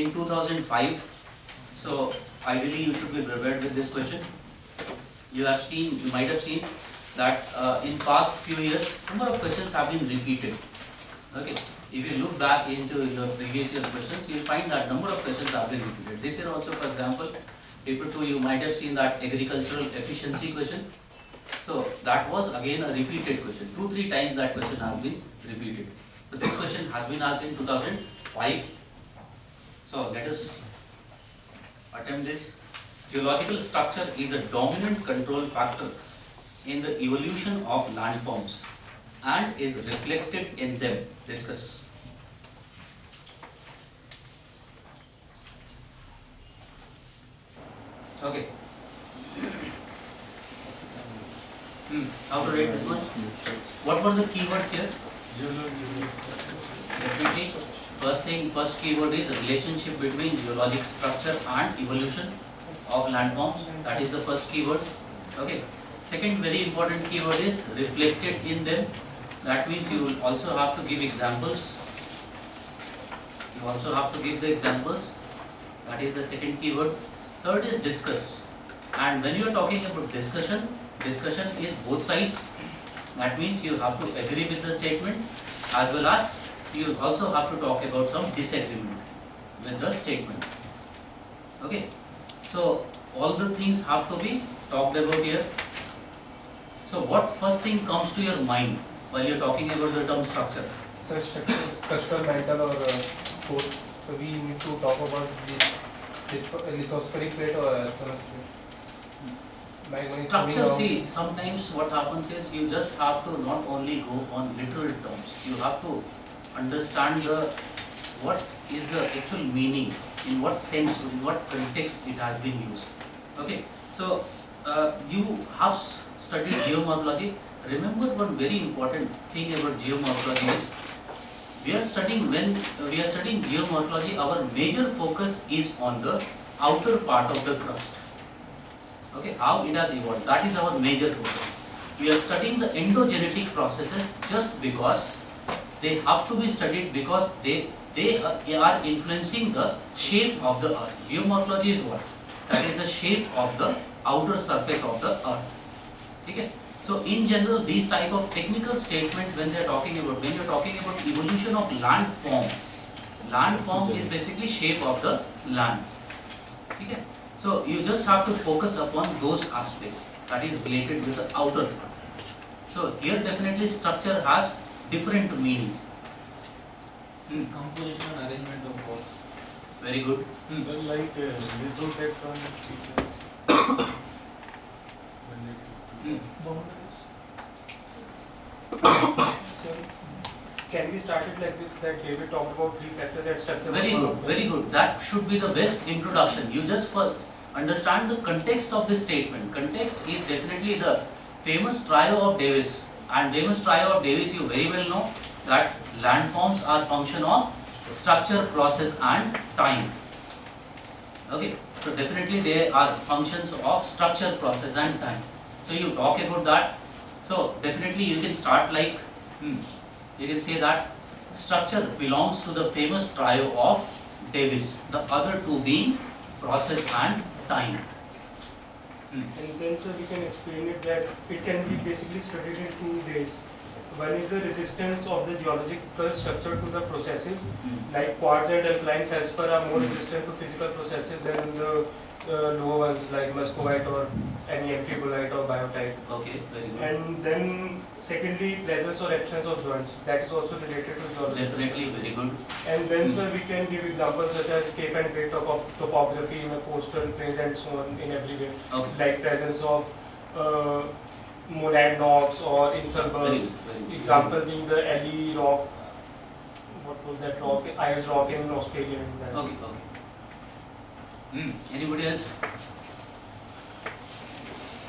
in 2005. So ideally you should be prepared with this question. You might have seen that in past few years, number of questions have been repeated. Okay, if you look back into your previous year questions, you will find that number of questions have been repeated. This year also, for example, paper 2, you might have seen that agricultural efficiency question. So that was again a repeated question. 2-3 times that question has been repeated. So this question has been asked in 2005. So let us attempt this. Geological structure is a dominant control factor in the evolution of landforms and is reflected in them. Discuss. Okay. How to rate this one? What were the keywords here? Definitely. First keyword is relationship between geologic structure and evolution of landforms. That is the first keyword. Okay. Second very important keyword is reflected in them. That means you will also have to give examples. You also have to give the examples. That is the second keyword. Third is discuss. And when you are talking about discussion is both sides. That means you have to agree with the statement as well as you also have to talk about some disagreement with the statement. Okay. So all the things have to be talked about here. So what first thing comes to your mind while you are talking about the term structure? So structural, mental or core. So we need to talk about the lithospheric plate or asthenospheric plate. Structure, see, sometimes what happens is you just have to not only go on literal terms, you have to understand what is the actual meaning, in what sense, in what context it has been used. Okay, so you have studied geomorphology. Remember one very important thing about geomorphology is when we are studying geomorphology, our major focus is on the outer part of the crust. Okay, how it has evolved. That is our major focus. We are studying the endogenetic processes just because they have to be studied because they are influencing the shape of the earth. Geomorphology is what? That is the shape of the outer surface of the earth. Okay? So in general, these type of technical statements when you are talking about evolution of landform is basically shape of the land. Okay? So you just have to focus upon those aspects that is related with the outer part. So here definitely structure has different meaning. Composition and arrangement of rocks. Very good. So like lithotectonic features. So can we start it like this, that David talked about 3 factors that structure? Very good, very good. That should be the best introduction. You just first understand the context of this statement. Context is definitely the famous trio of Davis. And famous trio of Davis, you very well know that landforms are function of structure, process and time. Okay, so definitely they are functions of structure, process and time. So you talk about that. So definitely you can start like, you can say that structure belongs to the famous trio of Davis. The other two being process and time. And then so we can explain it that it can be basically studied in 2 ways. One is the resistance of the geological structure to the processes, like quartz and alkaline feldspar are more resistant to physical processes than the lower ones like muscovite or any amphibolite or biotite. Okay, very good. And then secondly, presence or absence of joints, that is also related to geology. Definitely very good. And then sir, we can give examples such as cape and plate topography in a coastal plains and so on in every way. Okay. Like presence of monad rocks or in suburbs. Example being the Ellie rock. What was that rock? Ayers rock in Australia. Okay, okay. Anybody else?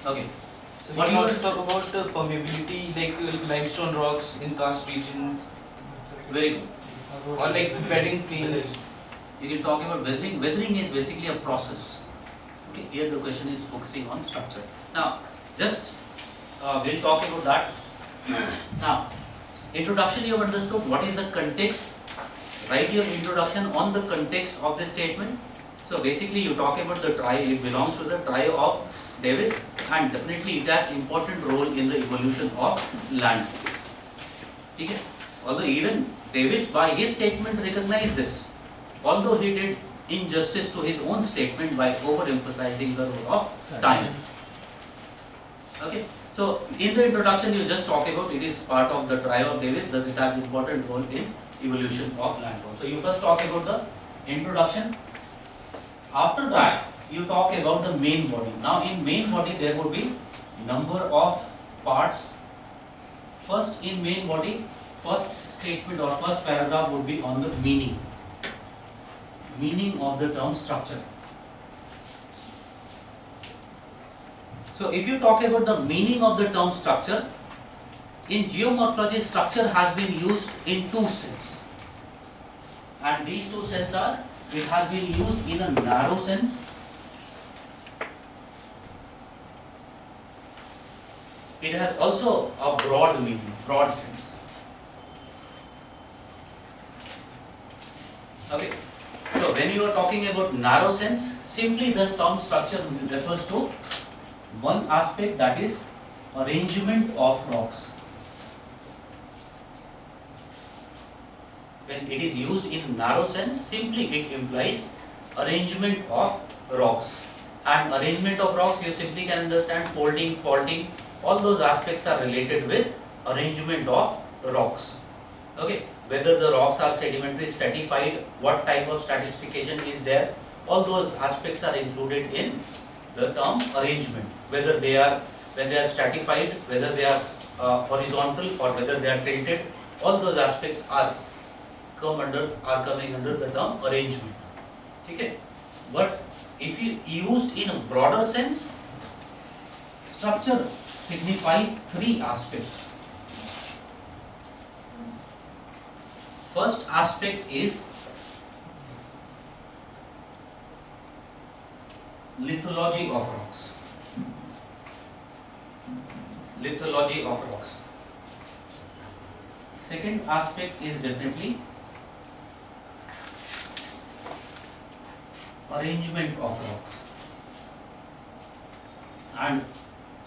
Okay. So What we you want want to talk about permeability, like limestone rocks in karst region, Very good. or like bedding plains. You can talk about weathering. Weathering is basically a process. Okay. Here the question is focusing on structure. Now, just we'll talk about that. Now, introduction you have understood. What is the context? write your introduction on the context of the statement. So basically you talk about the trio, it belongs to the trio of Davis, and definitely it has important role in the evolution of land. Okay? Although even Davis by his statement recognized this, although he did injustice to his own statement by overemphasizing the role of time. Okay? So in the introduction you just talk about it is part of the trio of Davis, thus it has important role in evolution of landform. So you first talk about the introduction. After that you talk about the main body. Now in main body there would be number of parts. First in main body, first statement or first paragraph would be on the meaning of the term structure. So if you talk about the meaning of the term structure, in geomorphology structure has been used in two senses, and these two senses are, it has been used in a narrow sense. It has also a broad meaning, broad sense. Okay. So when you are talking about narrow sense, simply the term structure refers to one aspect, that is arrangement of rocks. When it is used in narrow sense, simply it implies arrangement of rocks. And arrangement of rocks, you simply can understand folding, faulting, all those aspects are related with arrangement of rocks. Okay, whether the rocks are sedimentary, stratified, what type of stratification is there, all those aspects are included in the term arrangement. Whether they are, when they are stratified, whether they are horizontal or whether they are tilted, all those aspects are coming under the term arrangement. Okay? But if you used in a broader sense, structure signifies three aspects. First aspect is lithology of rocks. Lithology of rocks. Second aspect is definitely arrangement of rocks. And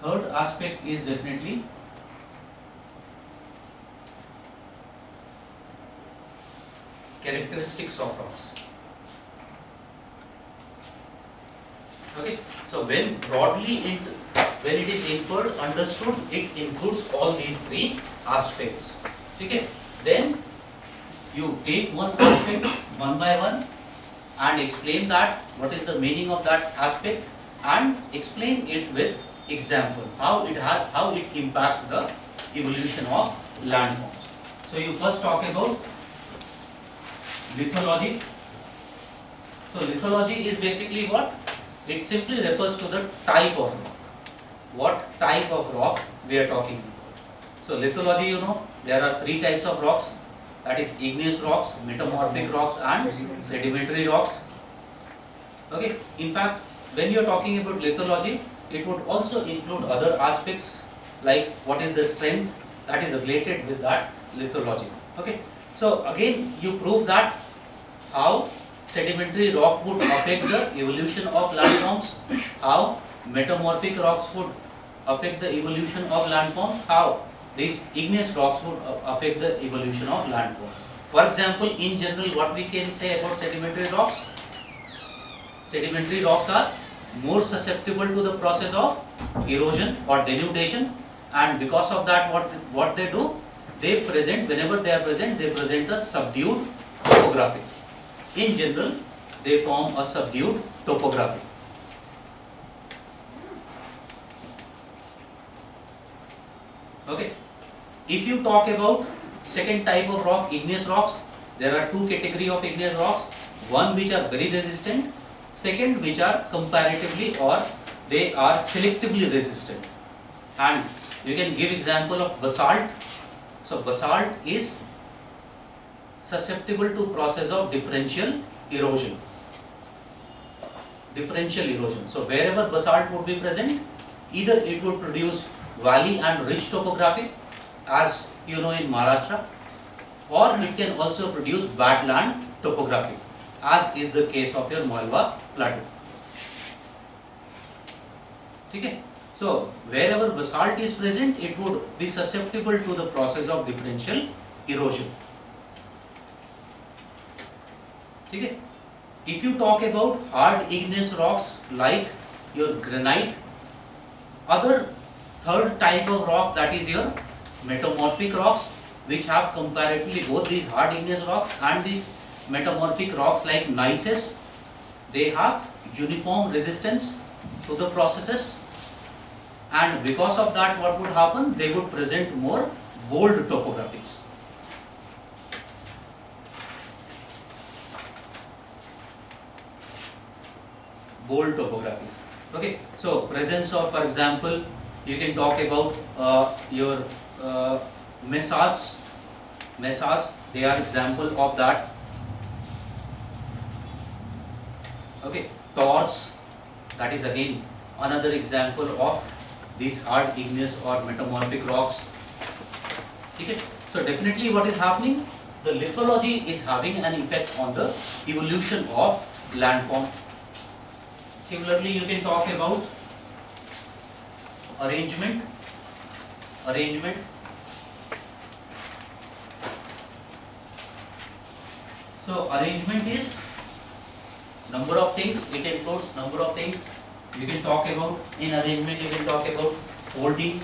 third aspect is definitely characteristics of rocks. Okay, so when when it is inferred, understood, it includes all these three aspects. Okay, then you take one aspect one by one and explain that, what is the meaning of that aspect, and explain it with example, how it impacts the evolution of landforms. So you first talk about lithology. So lithology is basically what? It simply refers to the type of rock. What type of rock we are talking about. So lithology, you know, there are three types of rocks, that is igneous rocks, metamorphic rocks and sedimentary rocks. Okay, in fact, when you are talking about lithology, it would also include other aspects like what is the strength that is related with that lithology. Okay, so again you prove that how sedimentary rock would affect the evolution of landforms, how metamorphic rocks would affect the evolution of landforms, how these igneous rocks would affect the evolution of landforms. For example, in general, what we can say about sedimentary rocks? Sedimentary rocks are more susceptible to the process of erosion or denudation, and because of that, what they do? They present, whenever they are present, they present a subdued topography. In general, they form a subdued topography. Okay. If you talk about second type of rock, igneous rocks, there are two categories of igneous rocks. One which are very resistant, second which are comparatively or they are selectively resistant. And you can give example of basalt. So basalt is susceptible to process of differential erosion. Differential erosion. So wherever basalt would be present, either it would produce valley and ridge topography, as you know in Maharashtra, or it can also produce bad land topography, as is the case of your Malwa plateau. Okay? So wherever basalt is present, it would be susceptible to the process of differential erosion. Okay? If you talk about hard igneous rocks like your granite, other third type of rock, that is your metamorphic rocks, which have comparatively both these hard igneous rocks and these metamorphic rocks like gneisses, they have uniform resistance to the processes, and because of that what would happen, they would present more bold topographies. Bold topographies. Okay, so presence of, for example, you can talk about your mesas. Mesas, they are example of that. Okay, tors, that is again another example of these hard igneous or metamorphic rocks. Okay, so definitely what is happening, the lithology is having an effect on the evolution of landform. Similarly, you can talk about arrangement. So arrangement is number of things, it includes number of things. You can talk about, in arrangement you can talk about folding,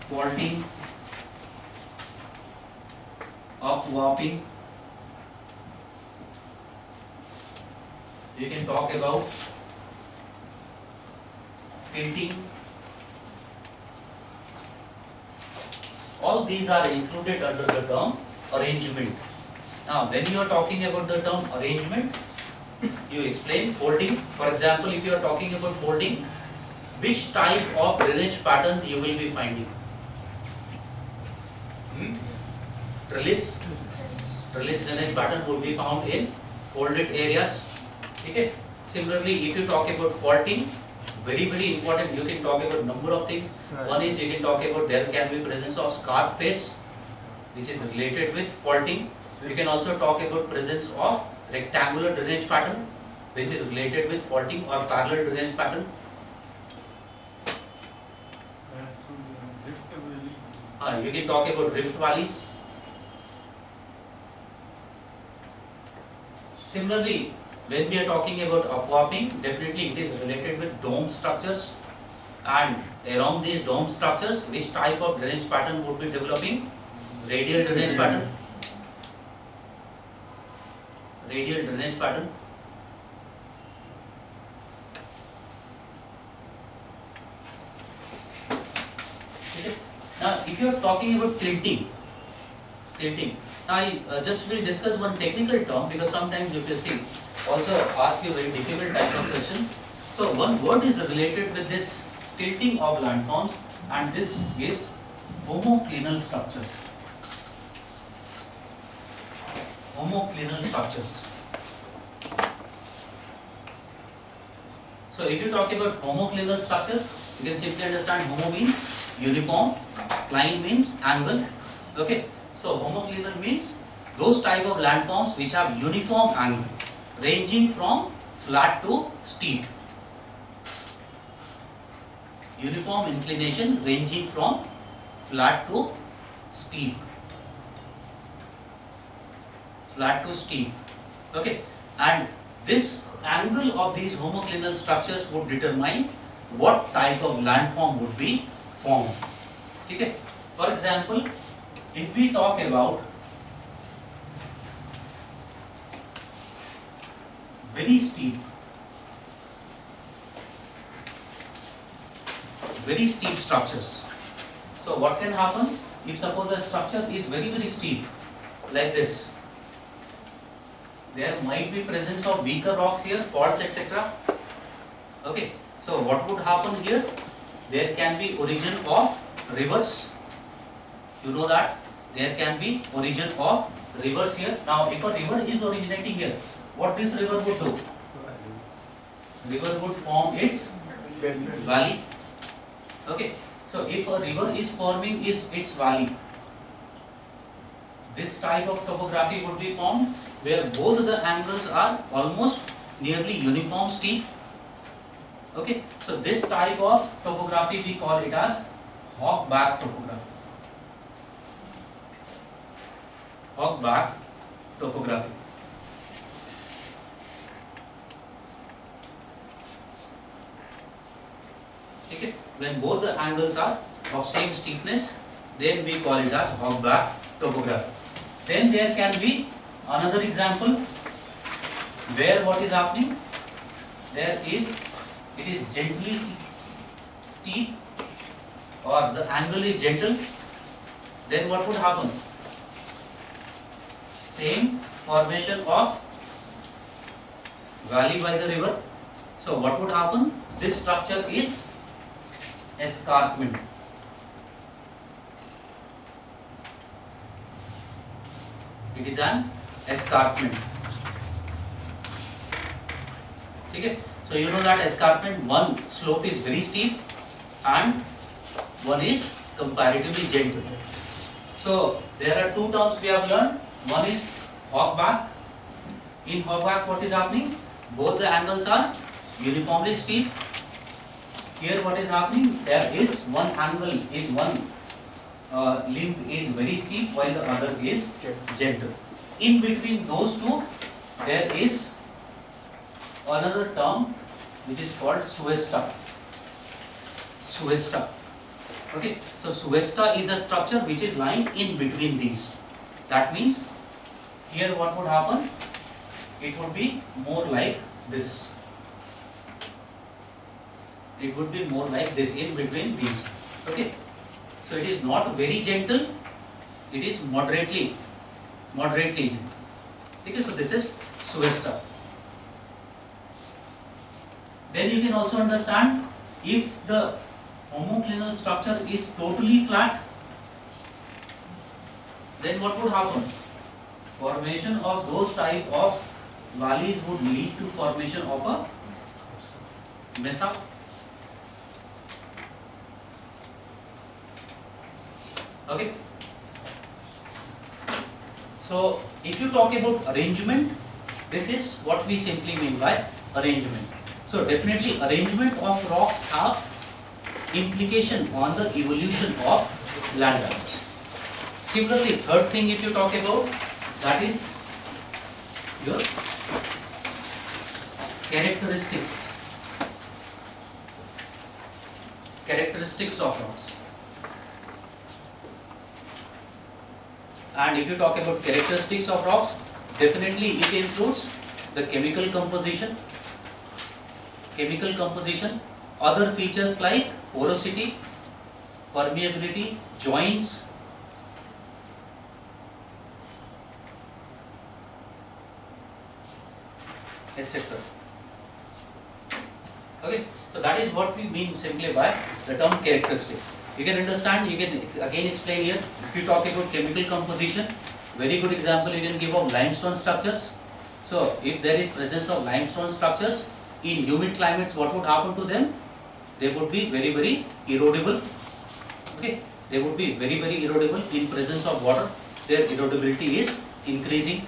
faulting, upwarping. You can talk about tilting. All these are included under the term arrangement. Now, when you are talking about the term arrangement, you explain folding. For example, if you are talking about folding, which type of drainage pattern you will be finding? Trellis drainage pattern would be found in folded areas. Okay. Similarly, if you talk about faulting, very important, you can talk about number of things. Right. One is you can talk about there can be presence of scarp face, which is related with faulting. You can also talk about presence of rectangular drainage pattern, which is related with faulting, or parallel drainage pattern. You can talk about rift valleys. Similarly, when we are talking about upwarping, definitely it is related with dome structures, and around these dome structures, which type of drainage pattern would be developing? Radial drainage pattern. Radial drainage pattern. Okay. Now, if you are talking about tilting, now I just will discuss one technical term, because sometimes UPSC also ask you very difficult type of questions. So one word is related with this tilting of landforms, and this is homoclinal structures. Homoclinal structures. So if you talk about homoclinal structure, you can simply understand homo means uniform, cline means angle. Okay. So homoclinal means those type of landforms which have uniform angle, ranging from flat to steep. Uniform inclination ranging from flat to steep. Flat to steep. Okay. And this angle of these homoclinal structures would determine what type of landform would be formed. Okay. For example, if we talk about very steep structures. So what can happen if suppose the structure is very steep like this? There might be presence of weaker rocks here, faults, etc. Okay. So what would happen here? There can be origin of rivers. You know that there can be origin of rivers here. Now, if a river is originating here, what this river would do? River would form its valley. Okay, so if a river is forming its valley, this type of topography would be formed where both the angles are almost nearly uniform steep. Okay, so this type of topography we call it as hog back topography. Hog back topography. Okay, when both the angles are of same steepness, then we call it as hog back topography. Then there can be another example where what is happening? It is gently steep or the angle is gentle. Then what would happen? Same formation of valley by the river. So what would happen? This structure is escarpment. It is an escarpment. Okay? So you know that escarpment, one slope is very steep and one is comparatively gentle. So there are two terms we have learned. One is hog back. In hog back, what is happening? Both the angles are uniformly steep. Here what is happening? There is one angle is one limb is very steep while the other is gentle. In between those two, there is another term which is called suesta. Suesta. Okay, so suesta is a structure which is lying in between these. That means here what would happen? It would be more like this. It would be more like this in between these. Okay, so it is not very gentle. It is moderately gentle. Okay, so this is suesta. Then you can also understand if the homoclinal structure is totally flat, then what would happen? Formation of those type of valleys would lead to formation of a mesa. Okay. So if you talk about arrangement, this is what we simply mean by arrangement. So definitely arrangement of rocks have implication on the evolution of land mass. Similarly, third thing if you talk about, that is your characteristics of rocks. And if you talk about characteristics of rocks, definitely it includes the chemical composition, other features like porosity, permeability, joints, etc. Okay, so that is what we mean simply by the term characteristic. You can understand, you can again explain here. If you talk about chemical composition, very good example you can give of limestone structures. So if there is presence of limestone structures in humid climates, what would happen to them? They would be very, very erodible. Okay, they would be very, very erodible in presence of water. Their erodibility is increasing.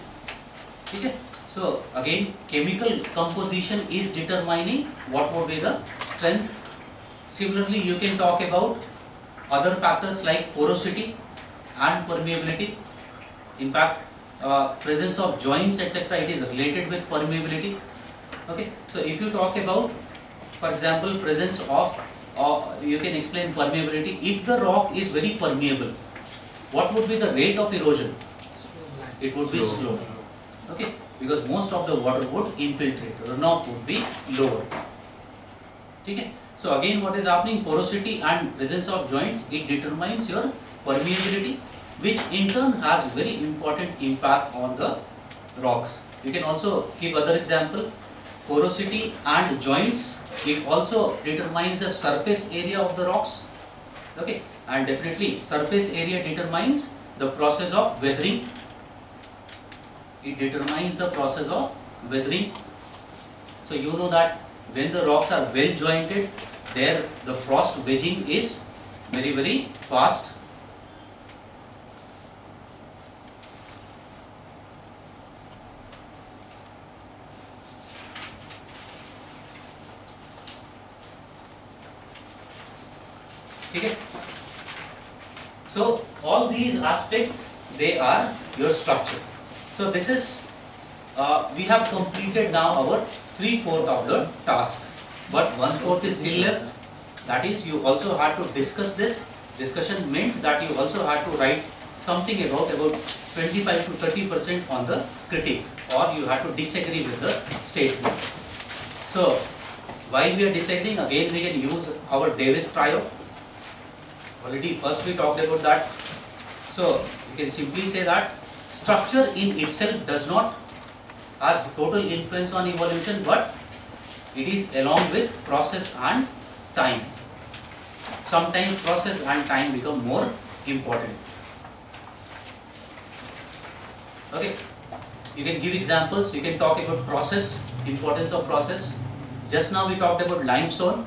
Okay, so again chemical composition is determining what would be the strength. Similarly, you can talk about other factors like porosity and permeability. In fact, presence of joints, etc., it is related with permeability. Okay, so if you talk about, for example, presence of, you can explain permeability. If the rock is very permeable, what would be the rate of erosion? It would be slow. Okay, because most of the water would infiltrate, runoff would be lower. Okay. So again, what is happening? Porosity and presence of joints, it determines your permeability, which in turn has very important impact on the rocks. You can also give other example. Porosity and joints, it also determines the surface area of the rocks. Okay, and definitely surface area determines the process of weathering. It determines the process of weathering. So you know that when the rocks are well jointed, there the frost wedging is very, very fast. Okay. So all these aspects, they are your structure. So this is, we have completed now our 3/4 of the task, but 1/4 is still left. That is, you also had to discuss this. Discussion meant that you also had to write something about 25 to 30% on the critique, or you had to disagree with the statement. So while we are disagreeing, again we can use our Davis trio. Already first we talked about that. So you can simply say that structure in itself does not has total influence on evolution, but it is along with process and time. Sometimes process and time become more important. Okay, you can give examples. You can talk about process, importance of process. Just now we talked about limestone.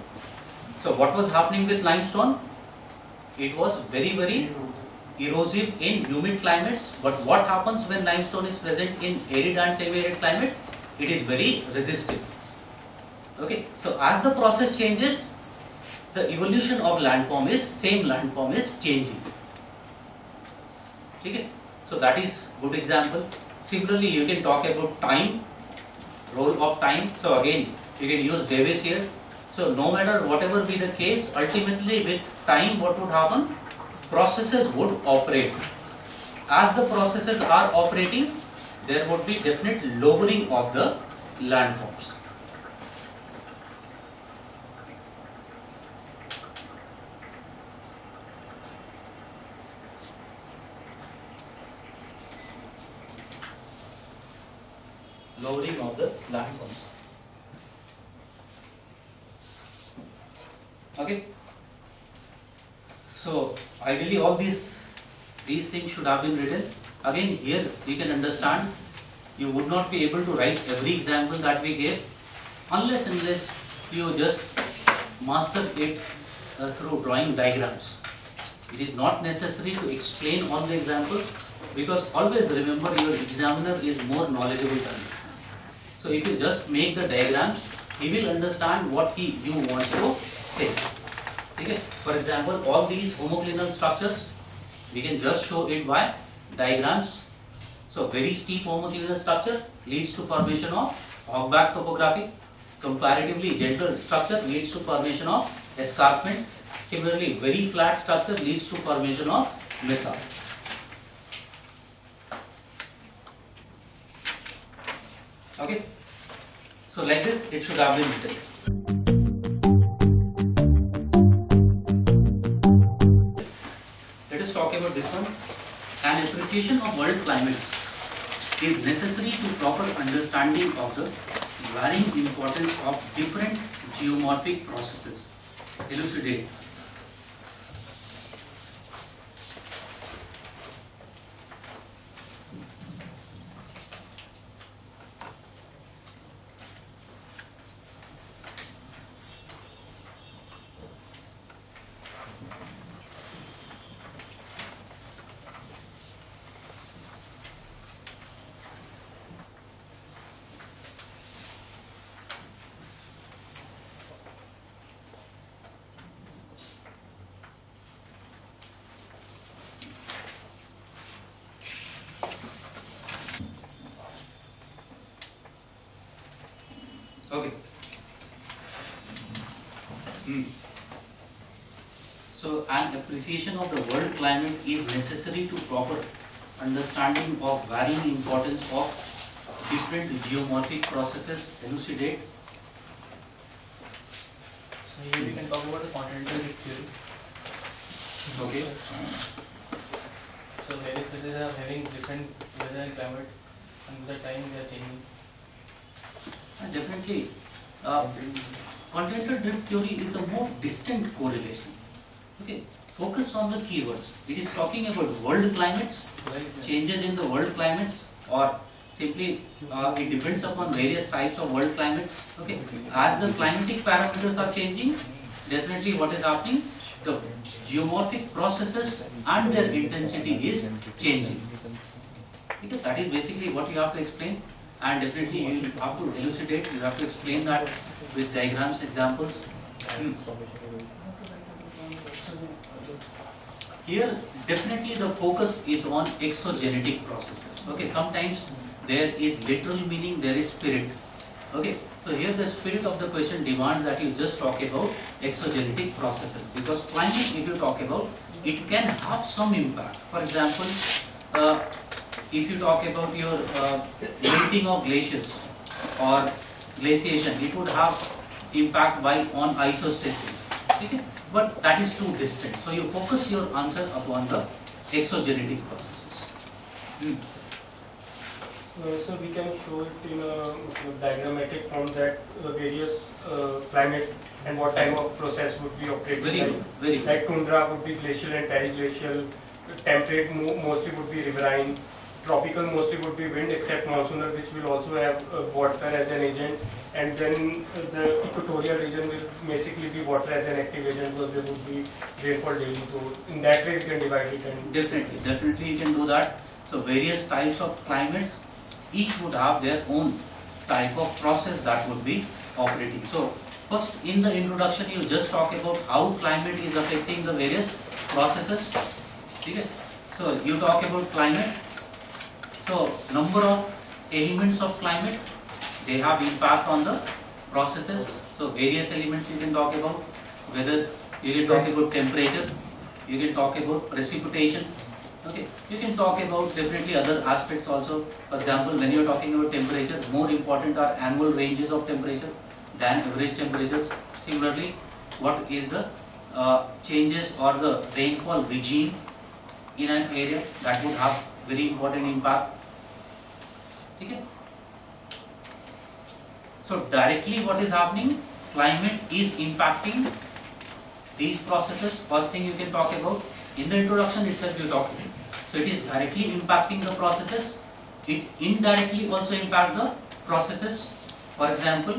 So what was happening with limestone? It was very, very erosive in humid climates, but what happens when limestone is present in arid and semi-arid climate? It is very resistive. Okay, so as the process changes, the evolution of landform is changing. Okay, so that is good example. Similarly, you can talk about time, role of time. So again, you can use Davis here. So no matter whatever be the case, ultimately with time, what would happen? Processes would operate. As the processes are operating, there would be definite lowering of the landforms. Lowering of the landforms. Okay. So ideally all these things should have been written. Again, here you can understand, you would not be able to write every example that we gave unless you just master it through drawing diagrams. It is not necessary to explain all the examples, because always remember your examiner is more knowledgeable than you. So if you just make the diagrams, he will understand what you want to say. Okay. For example, all these homoclinal structures, we can just show it by diagrams. So very steep homoclinal structure leads to formation of hogback topography. Comparatively gentle structure leads to formation of escarpment. Similarly, very flat structure leads to formation of mesa. Okay. So like this, it should have been written. Let us talk about this one. An appreciation of world climates is necessary to proper understanding of the varying importance of different geomorphic processes. Elucidate. Okay. So an appreciation of the world climate is necessary to proper understanding of varying importance of different geomorphic processes. Elucidate. So here we can talk about the continental drift theory. Okay. So various places are having different weather and climate, and with the time they are changing. Definitely. Continental drift theory is a more distant correlation. Okay. Focus on the keywords. It is talking about world climates, changes in the world climates, or simply it depends upon various types of world climates. Okay. As the climatic parameters are changing, definitely what is happening? The geomorphic processes and their intensity is changing. Okay, that is basically what you have to explain, and definitely you will have to elucidate, you have to explain that with diagrams, examples. Here, definitely the focus is on exogenetic processes. Okay, sometimes there is literal meaning, there is spirit. Okay, so here the spirit of the question demands that you just talk about exogenetic processes, because climate, if you talk about, it can have some impact. For example, if you talk about your melting of glaciers or glaciation, it would have impact on isostasis. Okay? But that is too distant. So you focus your answer upon the exogenetic processes. So we can show it in a diagrammatic form that various climate and what type of process would be operating. Very good, very good. Like tundra would be glacial and periglacial, temperate mostly would be riverine, tropical mostly would be wind except monsoonal, which will also have water as an agent, and then the equatorial region will basically be water as an active agent because there would be rainfall daily. So in that way we can divide it. And Definitely you can do that. So various types of climates, each would have their own type of process that would be operating. So first in the introduction you just talk about how climate is affecting the various processes. Okay? So you talk about climate. So number of elements of climate, they have impact on the processes. So various elements you can talk about, whether you can talk about temperature, you can talk about precipitation. Okay, you can talk about definitely other aspects also. For example, when you are talking about temperature, more important are annual ranges of temperature than average temperatures. Similarly, what is the changes or the rainfall regime in an area, that would have very important impact. Okay. So directly what is happening? Climate is impacting these processes. First thing you can talk about, in the introduction itself you talk about. So it is directly impacting the processes. It indirectly also impacts the processes. For example,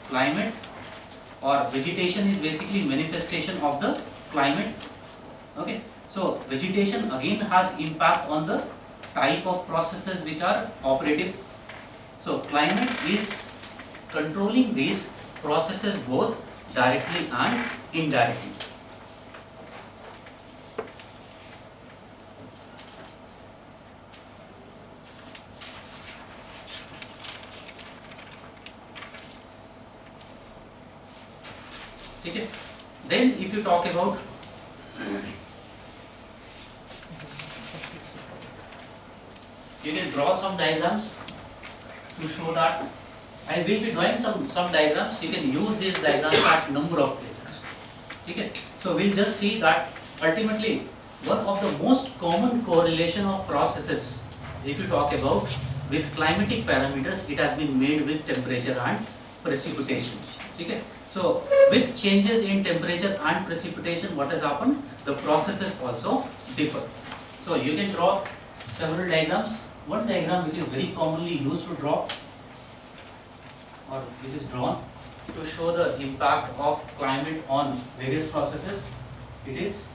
climate or vegetation is basically manifestation of the climate. Okay. So vegetation again has impact on the type of processes which are operative. So climate is controlling these processes both directly and indirectly. Okay. Then if you talk about you can draw some diagrams to show that. I will be drawing some diagrams. You can use these diagrams at number of places. Okay. So we'll just see that ultimately one of the most common correlation of processes, if you talk about with climatic parameters, it has been made with temperature and precipitation. Okay. So with changes in temperature and precipitation, what has happened? The processes also differ. So you can draw several diagrams. One diagram which is very commonly used to draw, or which is drawn to show the impact of climate on various processes, it is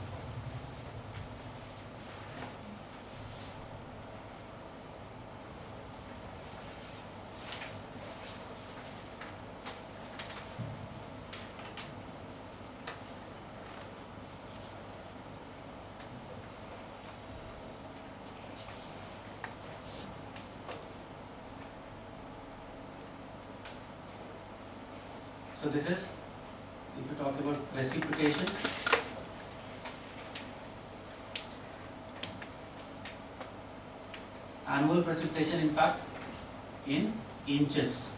so this is, if you talk about precipitation, annual precipitation in fact in inches.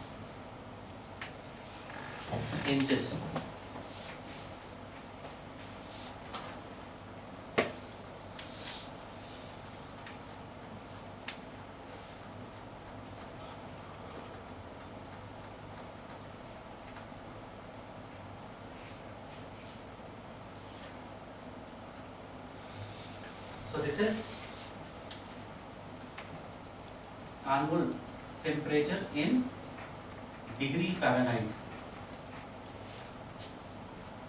So this is annual temperature in degree Fahrenheit.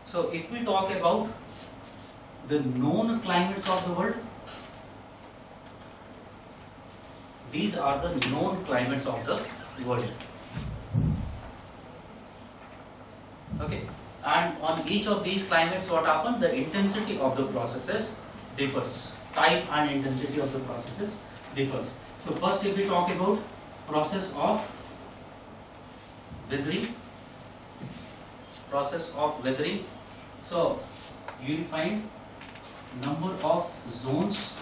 So if we talk about the known climates of the world, these are the known climates of the world. Okay, and on each of these climates, what happens? The intensity of the processes differs. Type and intensity of the processes differs. So first, if we talk about process of weathering, so you will find number of zones.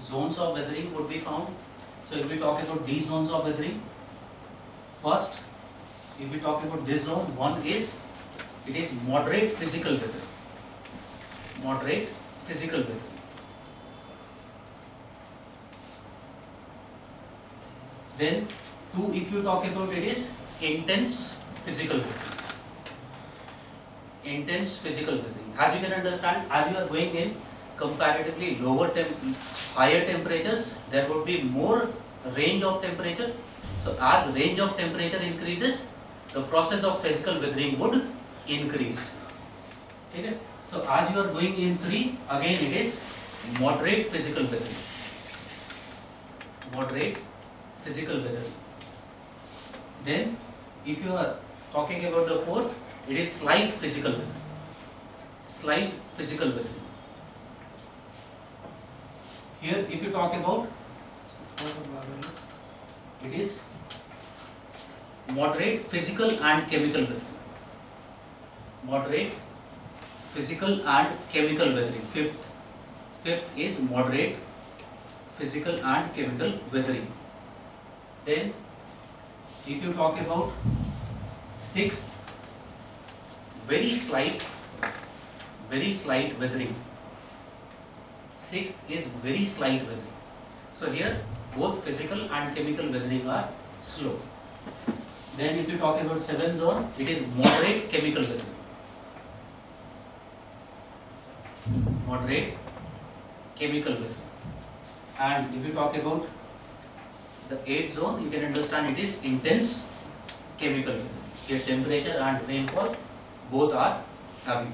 Zones of weathering would be found. So if we talk about these zones of weathering, first, if we talk about this zone, one is, it is moderate physical weathering. Moderate physical weathering. Then, two, if you talk about it, is intense physical weathering. Intense physical weathering. As you can understand, as you are going in comparatively higher temperatures, there would be more range of temperature. So as range of temperature increases, the process of physical weathering would increase. Okay? So as you are going in 3, again it is moderate physical weathering. Moderate physical weathering. Then if you are talking about the 4th, it is slight physical weathering. Slight physical weathering. Here, if you talk about, it is moderate physical and chemical weathering. Moderate physical and chemical weathering. Fifth is moderate physical and chemical weathering. Then, if you talk about 6th, very slight weathering. 6th is very slight weathering. So here both physical and chemical weathering are slow. Then if you talk about 7th zone, it is moderate chemical weathering. Moderate chemical weathering. And if you talk about the 8th zone, you can understand it is intense chemical weathering. Here temperature and rainfall both are heavy.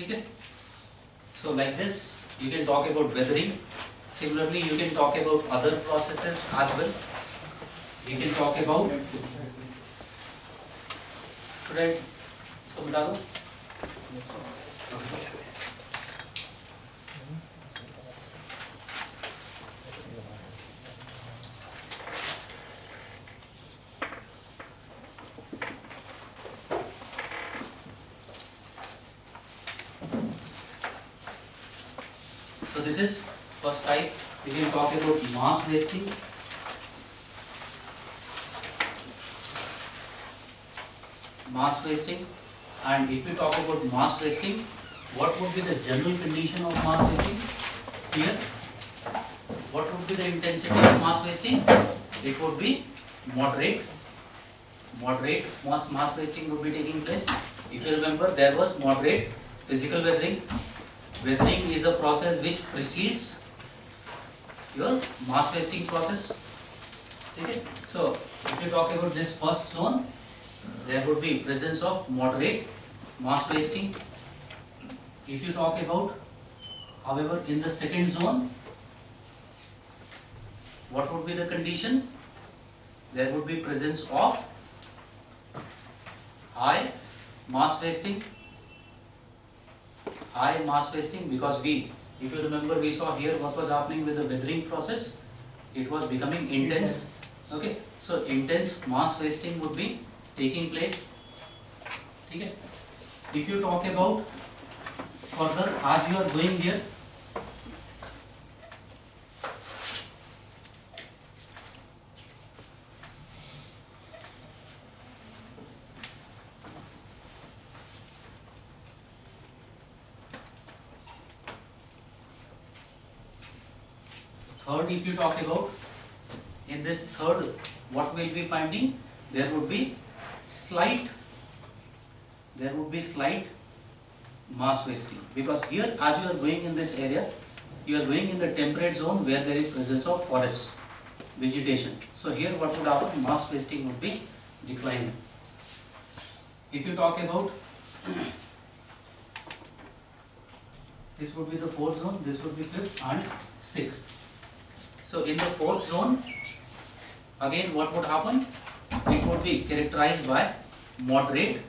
Okay? So like this, you can talk about weathering. Similarly, you can talk about other processes as well. You can talk about. Right? इसको मिटा दो. So this is first type. We can talk about mass wasting. Mass wasting, and if we talk about mass wasting, what would be the general condition of mass wasting? Here, what would be the intensity of mass wasting? It would be moderate. Moderate mass wasting would be taking place. If you remember, there was moderate physical weathering. Weathering is a process which precedes your mass wasting process. Okay? So, if you talk about this first zone, there would be presence of moderate mass wasting. If you talk about, however, in the second zone, what would be the condition? There would be presence of high mass wasting. High mass wasting, because if you remember, we saw here what was happening with the weathering process. It was becoming intense. Okay, so intense mass wasting would be taking place. Okay. If you talk about further, as you are going here, third, if you talk about, in this third, what we'll be finding, there would be slight mass wasting, because here as you are going in this area, you are going in the temperate zone where there is presence of forest vegetation. So here what would happen, mass wasting would be declining. If you talk about, this would be the fourth zone, this would be fifth and sixth. So in the fourth zone, again what would happen, it would be characterized by moderate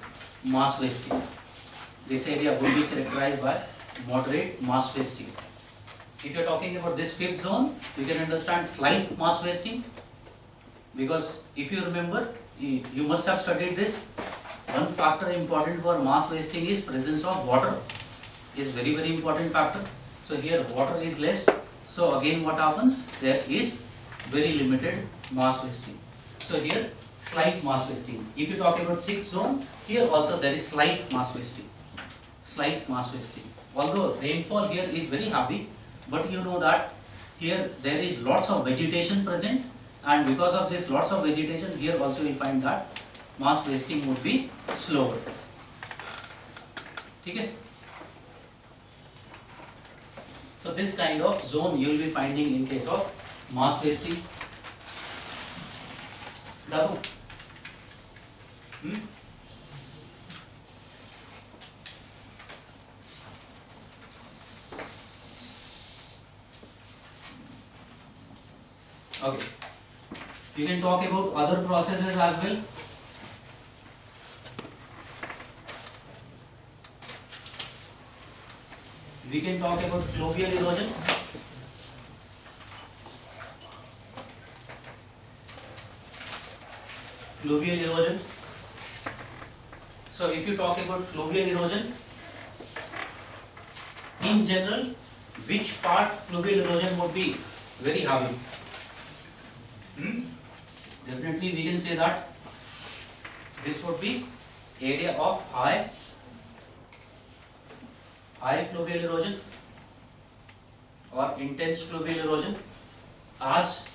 mass wasting. This area would be characterized by moderate mass wasting. If you are talking about this fifth zone, you can understand slight mass wasting, because if you remember, you must have studied this. One factor important for mass wasting is presence of water, is very very important factor. So here water is less, so again what happens, there is very limited mass wasting. So here slight mass wasting. If you talk about sixth zone, here also there is slight mass wasting. Slight mass wasting. Although rainfall here is very heavy, but you know that here there is lots of vegetation present, and because of this lots of vegetation, here also we find that mass wasting would be slower. Okay? So this kind of zone you will be finding in case of mass wasting. Daru? Okay. You can talk about other processes as well. We can talk about fluvial erosion. Fluvial erosion. So if you talk about fluvial erosion, in general, which part fluvial erosion would be very heavy? Definitely we can say that this would be area of high fluvial erosion or intense fluvial erosion, as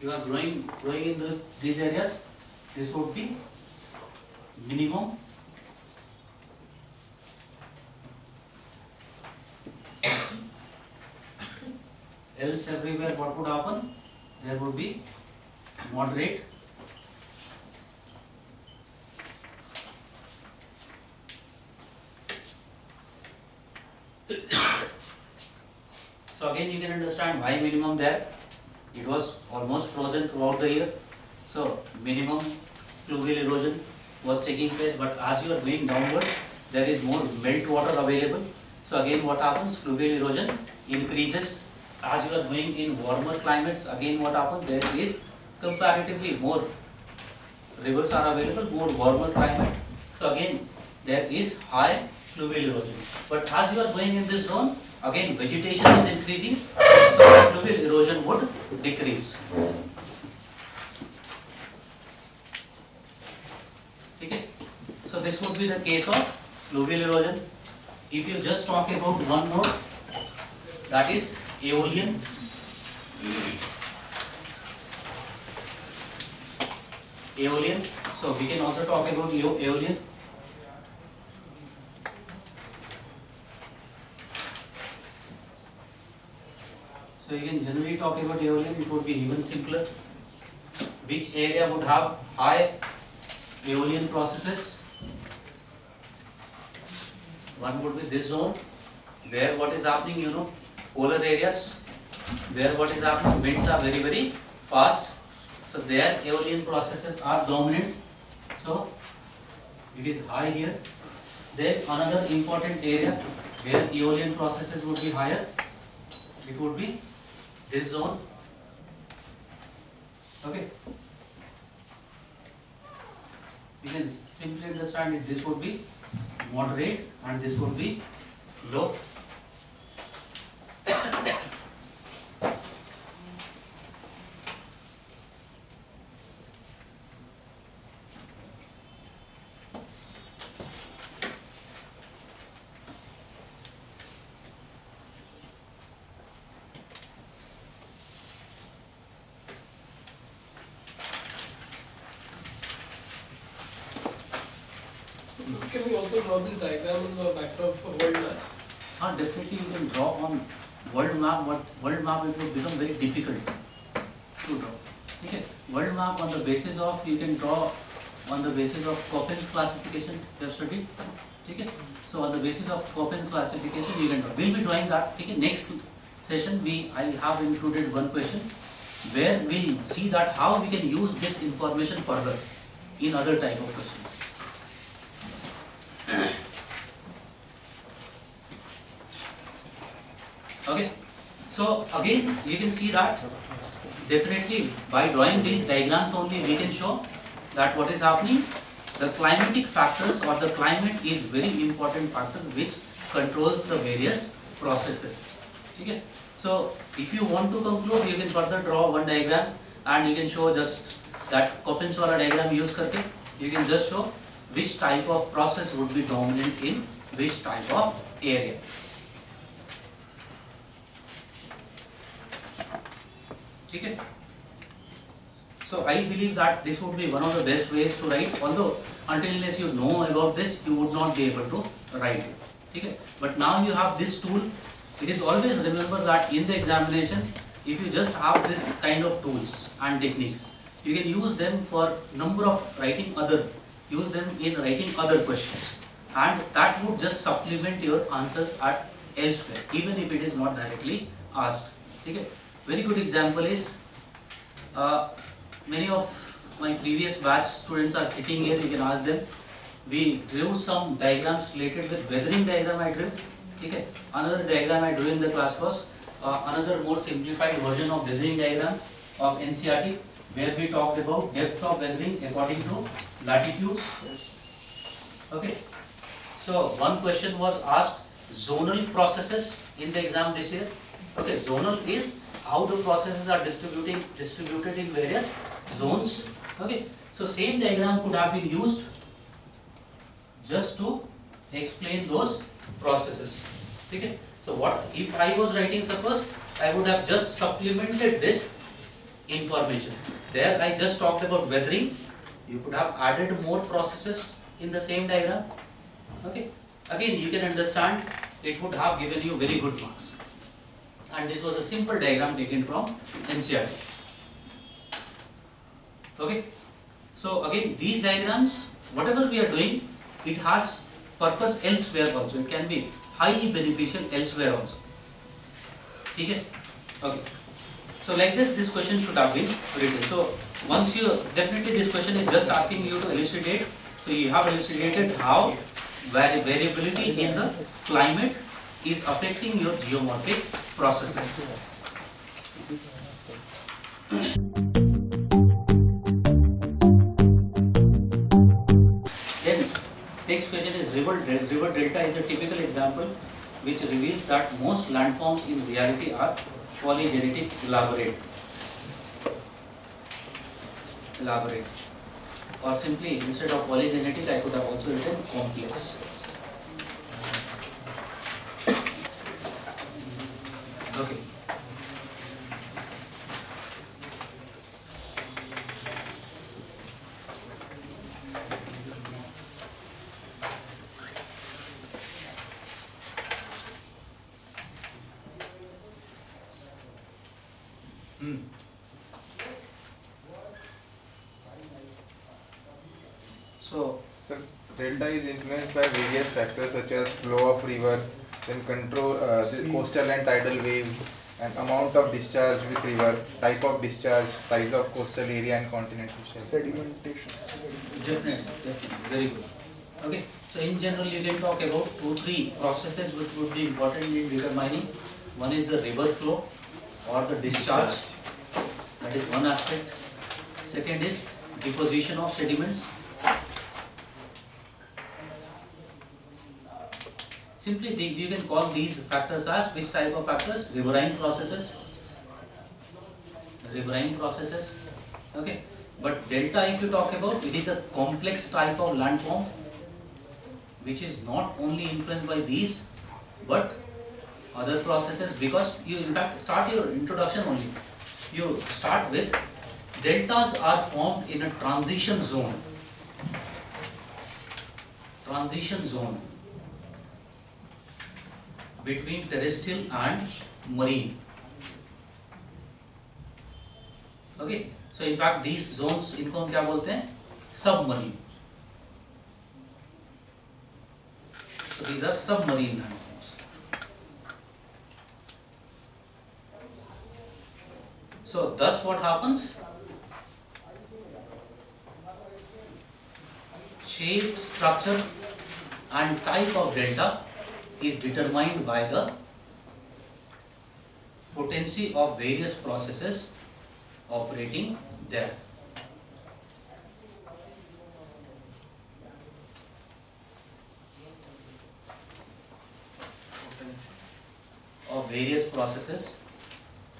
you are growing in these areas. This would be minimum else everywhere what would happen? There would be moderate so again you can understand why minimum there. It was almost frozen throughout the year, so minimum fluvial erosion was taking place, but as you are going downwards, there is more melt water available. So again what happens? Fluvial erosion increases. As you are going in warmer climates, again what happens? There is comparatively more rivers are available, more warmer climate. So again there is high fluvial erosion. But as you are going in this zone, again vegetation is increasing, so fluvial erosion would decrease. Okay? So this would be the case of fluvial erosion. If you just talk about one more, that is aeolian. Aeolian. So we can also talk about aeolian. So you can generally talk about aeolian. It would be even simpler. Which area would have high aeolian processes? One would be this zone, where what is happening, you know, polar areas, where what is happening, winds are very very fast, so there aeolian processes are dominant, so it is high here. Then another important area where aeolian processes would be higher, it would be this zone. Okay, you can simply understand it. This would be moderate and this would be low. also draw this diagram on the backdrop for world map? Definitely you can draw on world map, but world map it will become very difficult to draw. Okay, world map on the basis of, you can draw on the basis of Koppin's classification you have studied. Okay, so on the basis of Koppin's classification you can draw. We'll be drawing that. Okay, next session I have included one question where we'll see that how we can use this information further in other type of questions. Okay, so again you can see that definitely by drawing these diagrams only we can show that what is happening. The climatic factors or the climate is very important factor which controls the various processes. Okay, so if you want to conclude, you can further draw one diagram and you can show just that Koppin's wala diagram use करके you can just show which type of process would be dominant in which type of area. Okay. So I believe that this would be one of the best ways to write, although until unless you know about this you would not be able to write it. Okay. But now you have this tool. It is always remember that in the examination, if you just have this kind of tools and techniques, you can use them for number of use them in writing other questions, and that would just supplement your answers at elsewhere, even if it is not directly asked. Okay. Very good example is, many of my previous batch students are sitting here, you can ask them. We drew some diagrams related with weathering diagram I drew. Okay. Another diagram I drew in the class was another more simplified version of weathering diagram of NCERT, where we talked about depth of weathering according to latitudes. Okay. So one question was asked, zonal processes in the exam this year. Okay, zonal is how the processes are distributed in various zones. Okay, so same diagram could have been used just to explain those processes. Okay, so what if I was writing, suppose I would have just supplemented this information. There I just talked about weathering. You could have added more processes in the same diagram. Okay, again you can understand it would have given you very good marks. And this was a simple diagram taken from NCERT. Okay, so again these diagrams, whatever we are doing, it has purpose elsewhere also. It can be highly beneficial elsewhere also. Okay. Okay. So like this question should have been written. So once you, definitely this question is just asking you to elucidate. So you have elucidated how variability in the climate is affecting your geomorphic processes. Then next question is river delta is a typical example which reveals that most landforms in reality are polygenetic. Elaborate. Or simply instead of polygenetic I could have also written complex. Okay. So delta is influenced by various factors such as flow of river, then control the coastal and tidal waves, and amount of discharge with river, type of discharge, size of coastal area and continental shelf. Sedimentation. Definitely, very good. Okay, so in general you can talk about 2-3 processes which would be important in determining. One is the river flow or the discharge, that is one aspect. Second is deposition of sediments. Simply you can call these factors as which type of factors? Riverine processes. Okay. But delta, if you talk about, it is a complex type of landform which is not only influenced by these but other processes, because you in fact start your introduction only. You start with deltas are formed in a transition zone. transition zone between terrestrial and marine. Okay, so in fact these zones इनको हम क्या बोलते हैं? Submarine. So these are submarine landforms. So thus what happens? Shape, structure and type of delta is determined by the potency of various processes operating there. Of various processes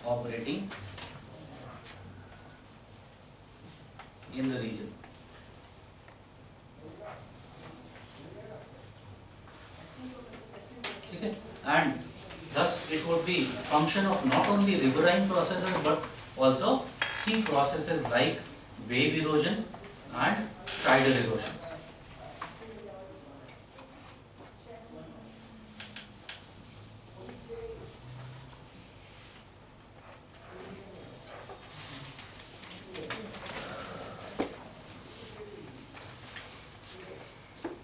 operating in the region. Okay? And thus it would be function of not only riverine processes but also sea processes like wave erosion and tidal erosion.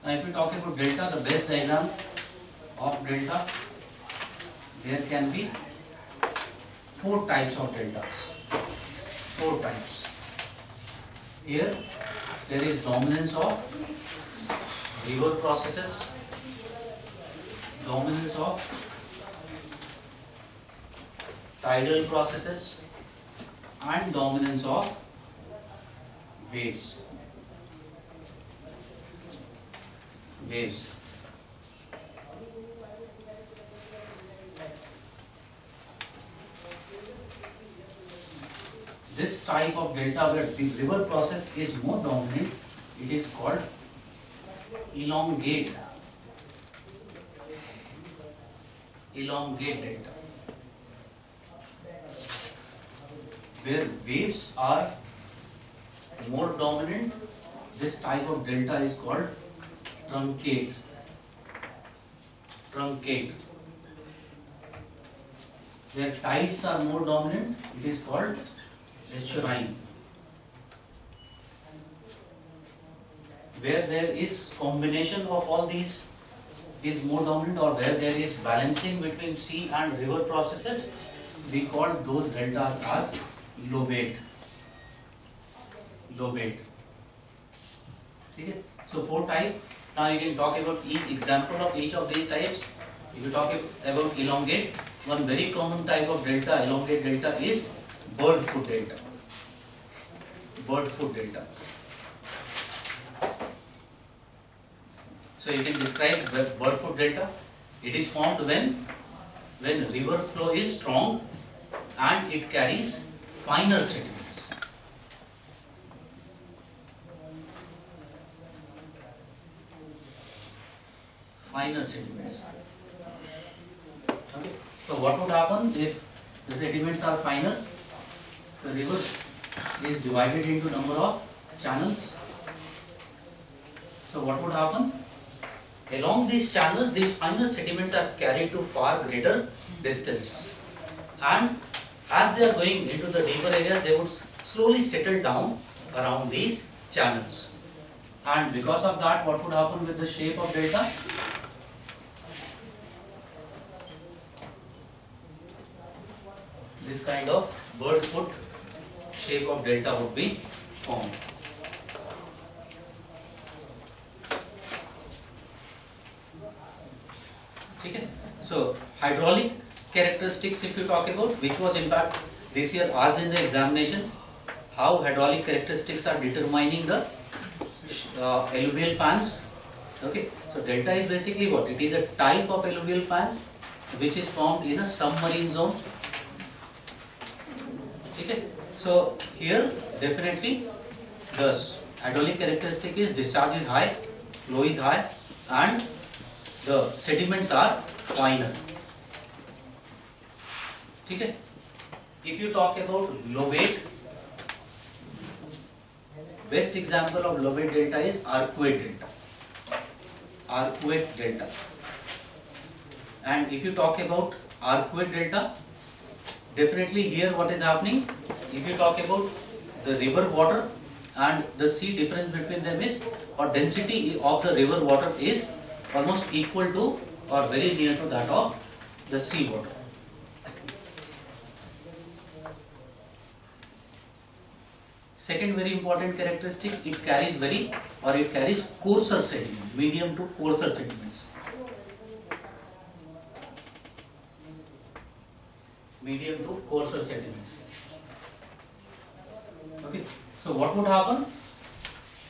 Now if we talk about delta, the best diagram of delta, there can be 4 types of deltas. 4 types. Here there is dominance of river processes, dominance of tidal processes and dominance of waves. This type of delta where the river process is more dominant, it is called elongate delta. Where waves are more dominant, this type of delta is called truncate. Where tides are more dominant, it is called estuarine. Where there is combination of all these is more dominant, or where there is balancing between sea and river processes, we call those deltas as lobate. Okay? So 4 types. Now you can talk about each example of each of these types. If you talk about elongate, one very common type of delta, elongate delta, is bird foot delta. So you can describe bird foot delta. It is formed when river flow is strong and it carries finer sediments. Okay. So what would happen if the sediments are finer? The river is divided into number of channels. So what would happen? Along these channels, these finer sediments are carried to far greater distance. And as they are going into the deeper areas, they would slowly settle down around these channels. And because of that, what would happen with the shape of delta? This kind of bird foot shape of delta would be formed. Okay. So hydraulic characteristics, if you talk about, which was in fact this year asked in the examination, how hydraulic characteristics are determining the alluvial fans. Okay. So delta is basically what? It is a type of alluvial fan which is formed in a submarine zone. Okay. So here definitely the hydraulic characteristic is discharge is high, flow is high, and the sediments are finer. Okay. If you talk about lobate, best example of lobate delta is arcuate delta. arcuate delta. And if you talk about arcuate delta, definitely here what is happening, if you talk about the river water and the sea, difference between them is, or density of the river water is almost equal to or very near to that of the sea water. Second very important characteristic, it carries coarser sediment, medium to coarser sediments. Medium to coarser sediments. Okay, so what would happen?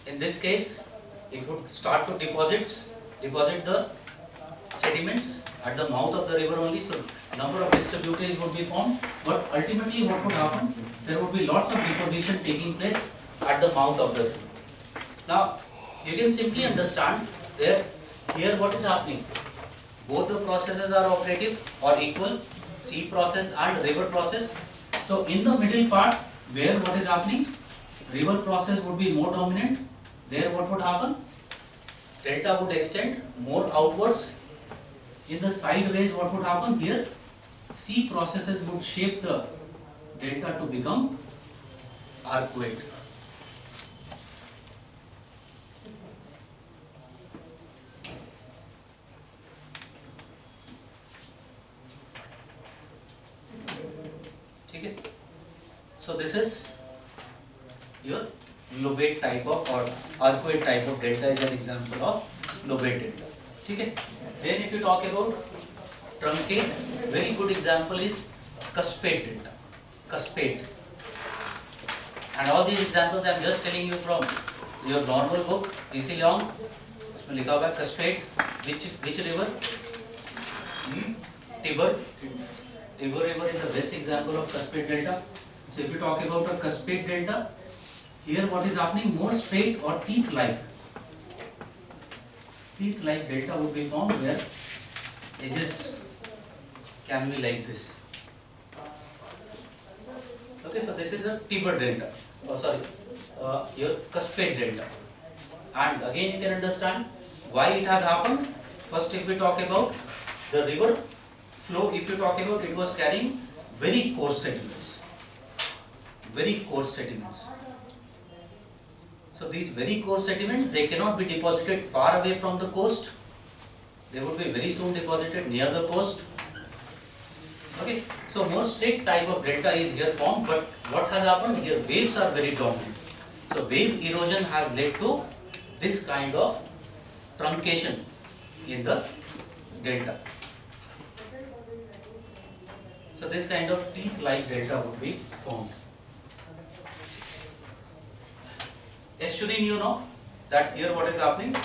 In this case, it would start to deposit the sediments at the mouth of the river only. So number of distributaries would be formed, but ultimately what would happen? There would be lots of deposition taking place at the mouth of the river. Now, you can simply understand that here what is happening. Both the processes are operative or equal, sea process and river process. So in the middle part, where what is happening? River process would be more dominant. There what would happen? Delta would extend more outwards. In the sideways what would happen? Here, sea processes would shape the delta to become arcuate. Okay. So this is your lobate type of or arcuate type of delta is an example of lobate delta. Okay. Then if you talk about truncate, very good example is cuspate delta. Cuspate. And all these examples I am just telling you from your normal book, C.C. Leong. उसमें लिखा हुआ है cuspate. Which river? Tiber. Tiber river is the best example of cuspate delta. So if you talk about a cuspate delta, here what is happening? More straight or teeth-like delta would be formed where edges can be like this. Okay, so this is a Tiber delta. Your cuspate delta. And again you can understand why it has happened. First, if we talk about the river flow, if you talk about, it was carrying very coarse sediments. Very coarse sediments. So these very coarse sediments, they cannot be deposited far away from the coast. They would be very soon deposited near the coast. Okay, so more straight type of delta is here formed, but what has happened here? Waves are very dominant. So wave erosion has led to this kind of truncation in the delta. So this kind of teeth-like delta would be formed. Estuarine, you know that here what is happening?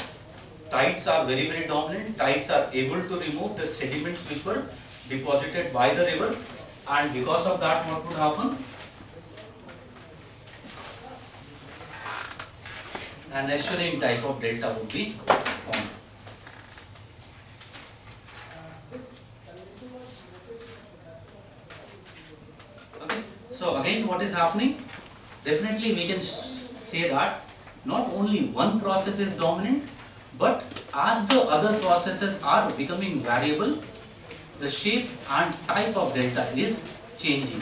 Tides are very, very dominant. Tides are able to remove the sediments which were deposited by the river, and because of that what would happen? An estuarine type of delta would be formed. Okay. So again what is happening? Definitely we can say that not only one process is dominant, but as the other processes are becoming variable, the shape and type of delta is changing.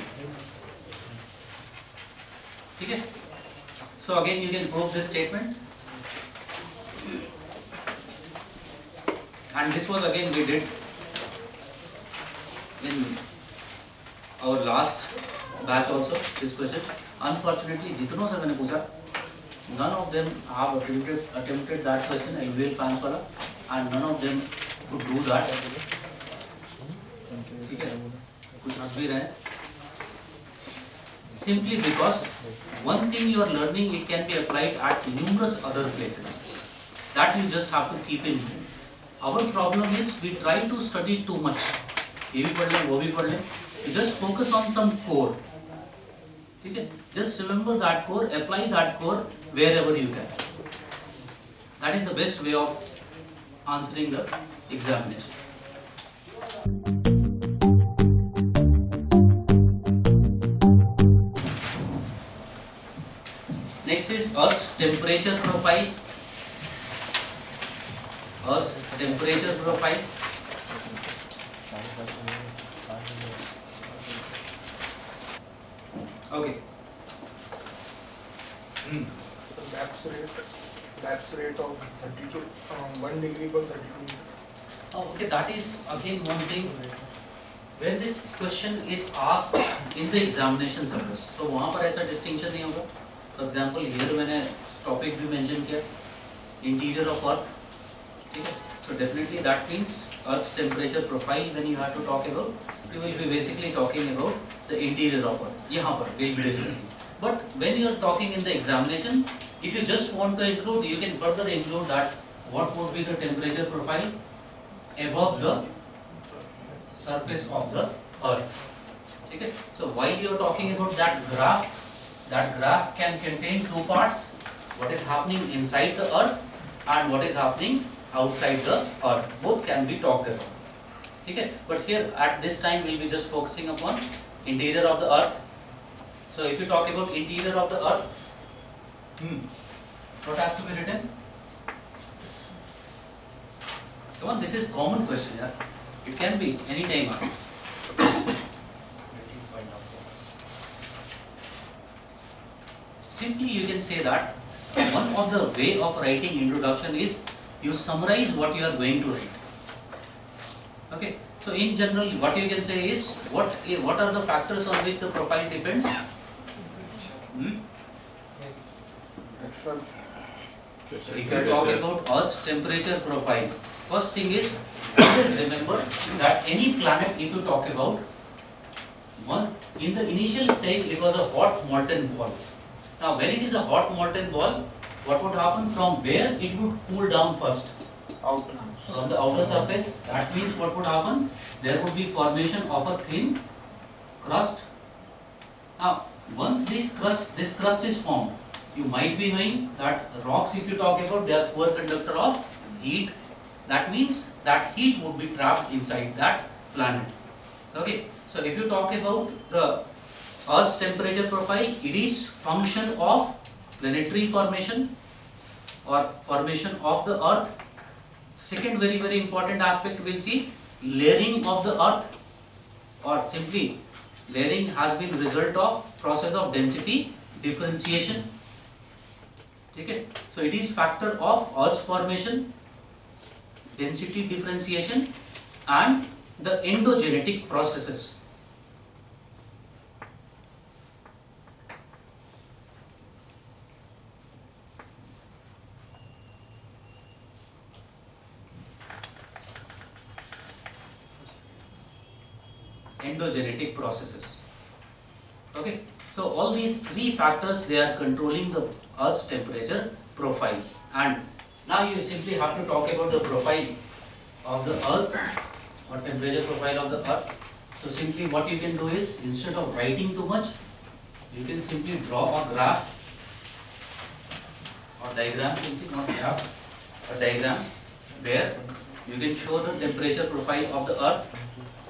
Okay? So again you can prove this statement. And this was again we did in our last batch also, this question. Unfortunately, जितनों से मैंने पूछा, none of them have attempted that question, LVL fans वाला, and none of them could do that. ठीक है, कुछ हट भी रहे हैं. Simply because one thing you are learning, it can be applied at numerous other places. That you just have to keep in mind. Our problem is we try to study too much. ये भी पढ़ लें, वो भी पढ़ लें. You just focus on some core. ठीक है? Just remember that core, apply that core wherever you can. That is the best way of answering the examination. Next is Earth's temperature profile. Earth's temperature profile. Okay. Lapse rate of 32, 1 degree per 32. Okay, that is again one thing. When this question is asked in the examination suppose, तो वहाँ पर ऐसा distinction नहीं होगा. For example, here मैंने topic भी mention किया, interior of Earth. ठीक है? So definitely that means Earth's temperature profile. When you have to talk about, you will be basically talking about the interior of Earth. यहाँ पर we'll be discussing. But when you are talking in the examination, if you just want to include, you can further include that what would be the temperature profile above the surface of the Earth. Okay? So while you are talking about that graph can contain two parts: what is happening inside the Earth and what is happening outside the Earth. Both can be talked about. Okay? But here at this time we will be just focusing upon interior of the Earth. So if you talk about interior of the Earth, what has to be written? Come on, this is common question, yeah. It can be any time. Simply you can say that one of the way of writing introduction is you summarize what you are going to write. Okay. So in general, what you can say is what are the factors on which the profile depends? If you talk about Earth's temperature profile, first thing is always remember that any planet, if you talk about one, in the initial stage it was a hot molten ball. Now when it is a hot molten ball, what would happen? From where it would cool down first? Out. From the outer surface. That means what would happen? There would be formation of a thin crust. Now once this crust is formed, you might be knowing that rocks, if you talk about, they are poor conductor of heat. That means that heat would be trapped inside that planet. Okay. So if you talk about the Earth's temperature profile, it is function of planetary formation or formation of the Earth. Second very important aspect we'll see, layering of the Earth, or simply layering has been result of process of density differentiation. Okay. So it is factor of Earth's formation, density differentiation, and the endogenetic processes. Endogenetic processes. Okay. So all these three factors, they are controlling the Earth's temperature profile. And now you simply have to talk about the profile of the Earth or temperature profile of the Earth. So simply what you can do is, instead of writing too much, you can simply draw a graph or diagram, simply not graph, a diagram where you can show the temperature profile of the Earth.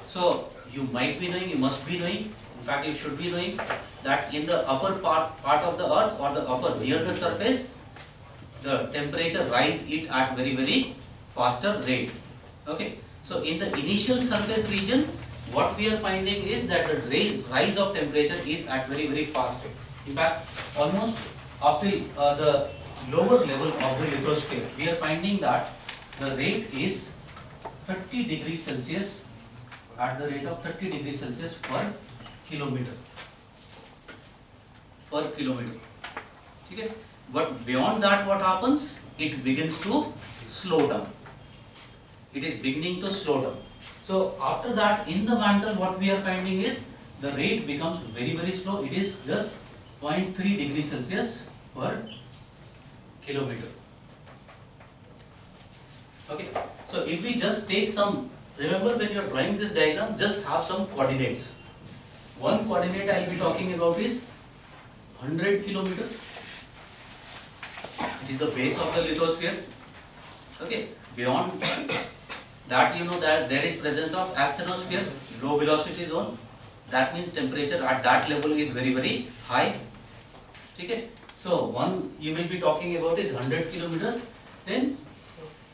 So you might be knowing, you must be knowing, in fact you should be knowing that in the upper part of the Earth or the upper near the surface, the temperature rise it at very faster rate. Okay. So in the initial surface region, what we are finding is that the rise of temperature is at very fast rate. In fact, almost up till the lower level of the lithosphere, we are finding that the rate is 30 degrees Celsius, at the rate of 30 degrees Celsius per kilometer. Okay. But beyond that, what happens? It begins to slow down. It is beginning to slow down. So after that, in the mantle, what we are finding is the rate becomes very slow. It is just 0.3 degrees Celsius per kilometer. Okay. So if we just take some, remember when you are drawing this diagram, just have some coordinates. One coordinate I will be talking about is 100 kilometers. It is the base of the lithosphere. Okay. Beyond that, you know that there is presence of asthenosphere, low velocity zone. That means temperature at that level is very high. Okay. So one you will be talking about is 100 kilometers. Then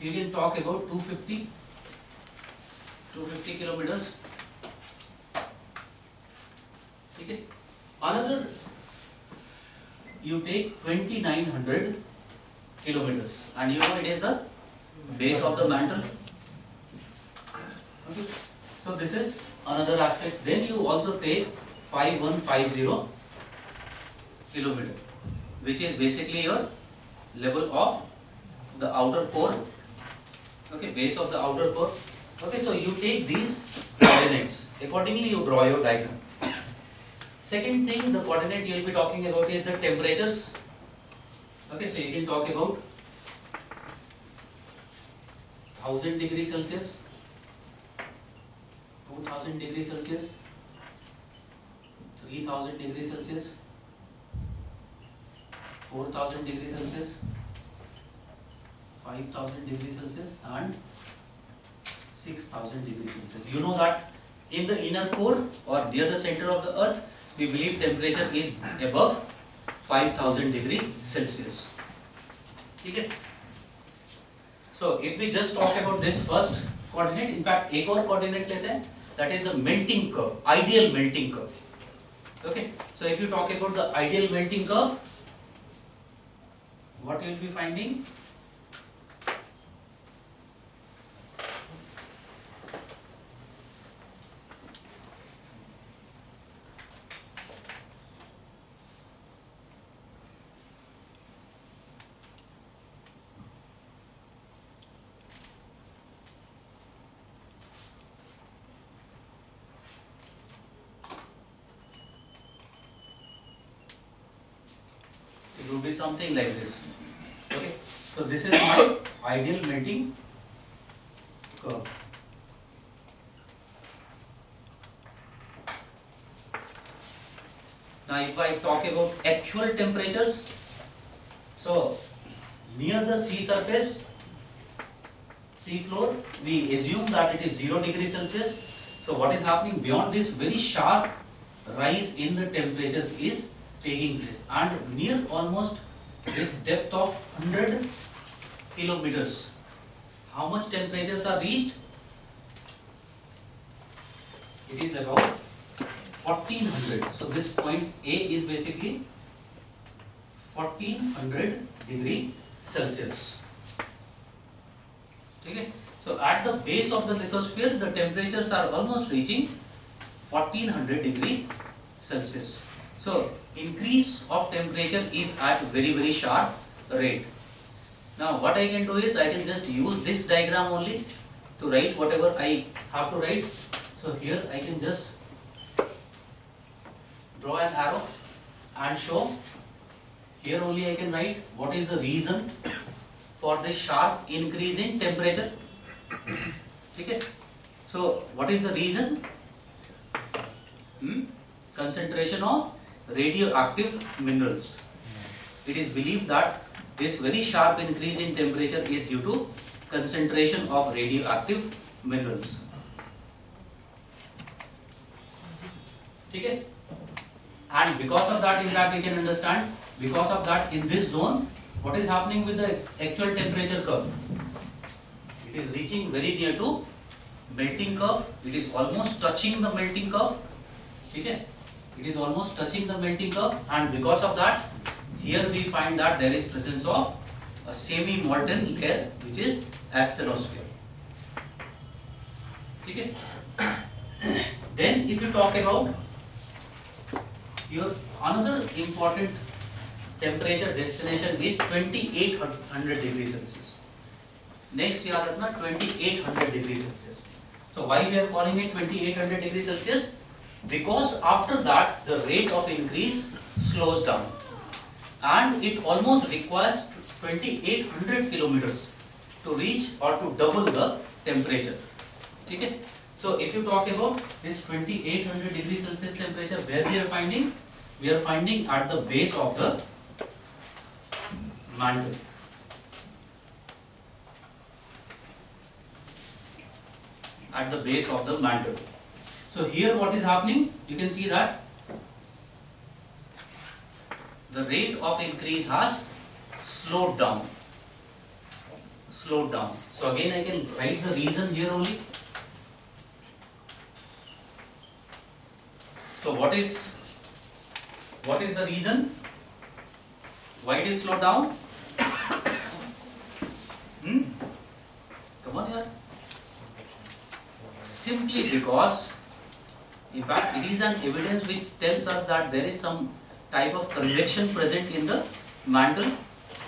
you can talk about 250 kilometers. Okay. Another, you take 2900 kilometers, and you know it is the base of the mantle. Okay. So this is another aspect. Then you also take 5150 kilometer, which is basically your level of the outer core. Okay, base of the outer core. Okay, so you take these coordinates. Accordingly, you draw your diagram. Second thing, the coordinate you will be talking about is the temperatures. Okay, so you can talk about 1000 degrees Celsius, 2000 degrees Celsius, 3000 degrees Celsius, 4000 degrees Celsius, 5000 degrees Celsius, and 6000 degrees Celsius. You know that in the inner core or near the center of the earth, we believe temperature is above 5000 degrees Celsius. Okay? So if we just talk about this first coordinate, in fact एक और coordinate लेते हैं, that is the melting curve, ideal melting curve. Okay, so if you talk about the ideal melting curve, what you will be finding? It would be something like this. Okay, so this is my ideal melting curve. Now, if I talk about actual temperatures, so near the sea surface, sea floor, we assume that it is 0 degrees Celsius. So, what is happening beyond this very sharp rise in the temperatures is taking place, and near almost this depth of 100 kilometers, how much temperatures are reached? It is about 1400. So this point A is basically 1400 degree Celsius. Okay? So at the base of the lithosphere, the temperatures are almost reaching 1400 degree Celsius. So increase of temperature is at very sharp rate. Now what I can do is I can just use this diagram only to write whatever I have to write. So here I can just draw an arrow and show. Here only I can write what is the reason for this sharp increase in temperature. Okay. So what is the reason? Concentration of radioactive minerals. It is believed that this very sharp increase in temperature is due to concentration of radioactive minerals. Okay? And because of that, in fact, you can understand, because of that, in this zone, what is happening with the actual temperature curve? It is reaching very near to melting curve. It is almost touching the melting curve. Okay? It is almost touching the melting curve, and because of that, here we find that there is presence of a semi-molten layer, which is asthenosphere. Okay? Then if you talk about your another important temperature destination is 2800 degrees Celsius. Next yaad rakhna 2800 degrees Celsius. So why we are calling it 2800 degrees Celsius? Because after that the rate of increase slows down, and it almost requires 2800 kilometers to reach or to double the temperature. Okay? So if you talk about this 2800 degrees Celsius temperature, where we are finding? We are finding at the base of the mantle. At the base of the mantle. So here what is happening? You can see that the rate of increase has slowed down. slowed down. So again I can write the reason here only. So what is the reason why it is slowed down? Come on here. Simply because, in fact, it is an evidence which tells us that there is some type of convection present in the mantle.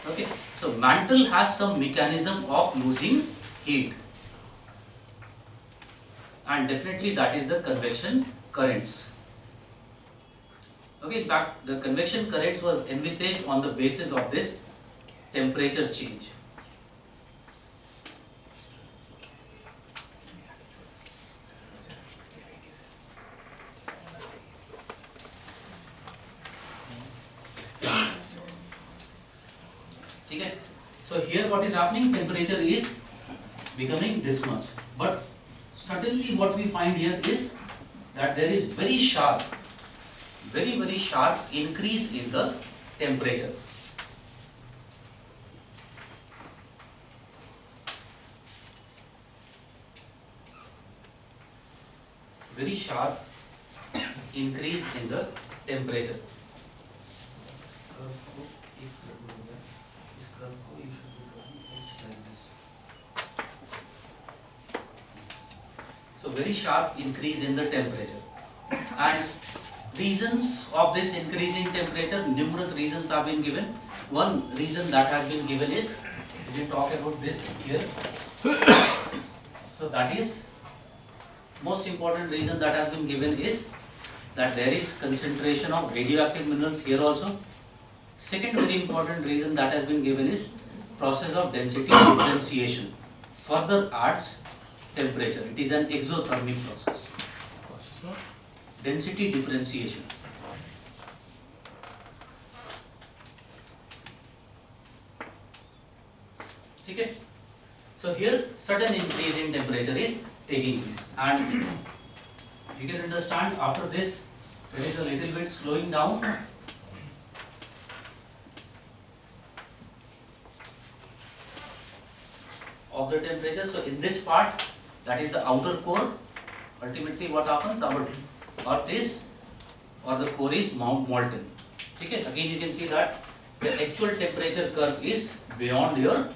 Okay, so mantle has some mechanism of losing heat, and definitely that is the convection currents. Okay, in fact, the convection currents was envisaged on the basis of this temperature change. Okay. So here what is happening, temperature is becoming this much, but suddenly what we find here is that there is very sharp increase in the temperature. Very sharp increase in the temperature. So very sharp increase in the temperature, and reasons of this increase in temperature, numerous reasons have been given. One reason that has been given is, we will talk about this here. So that is, most important reason that has been given is that there is concentration of radioactive minerals here also. Second very important reason that has been given is process of density differentiation further adds temperature. It is an exothermic process. Density differentiation. Okay. So here sudden increase in temperature is taking place, and you can understand after this there is a little bit slowing down. Of the temperature. So in this part, that is the outer core, ultimately what happens, our earth is, or the core is molten. Okay. Again you can see that the actual temperature curve is beyond your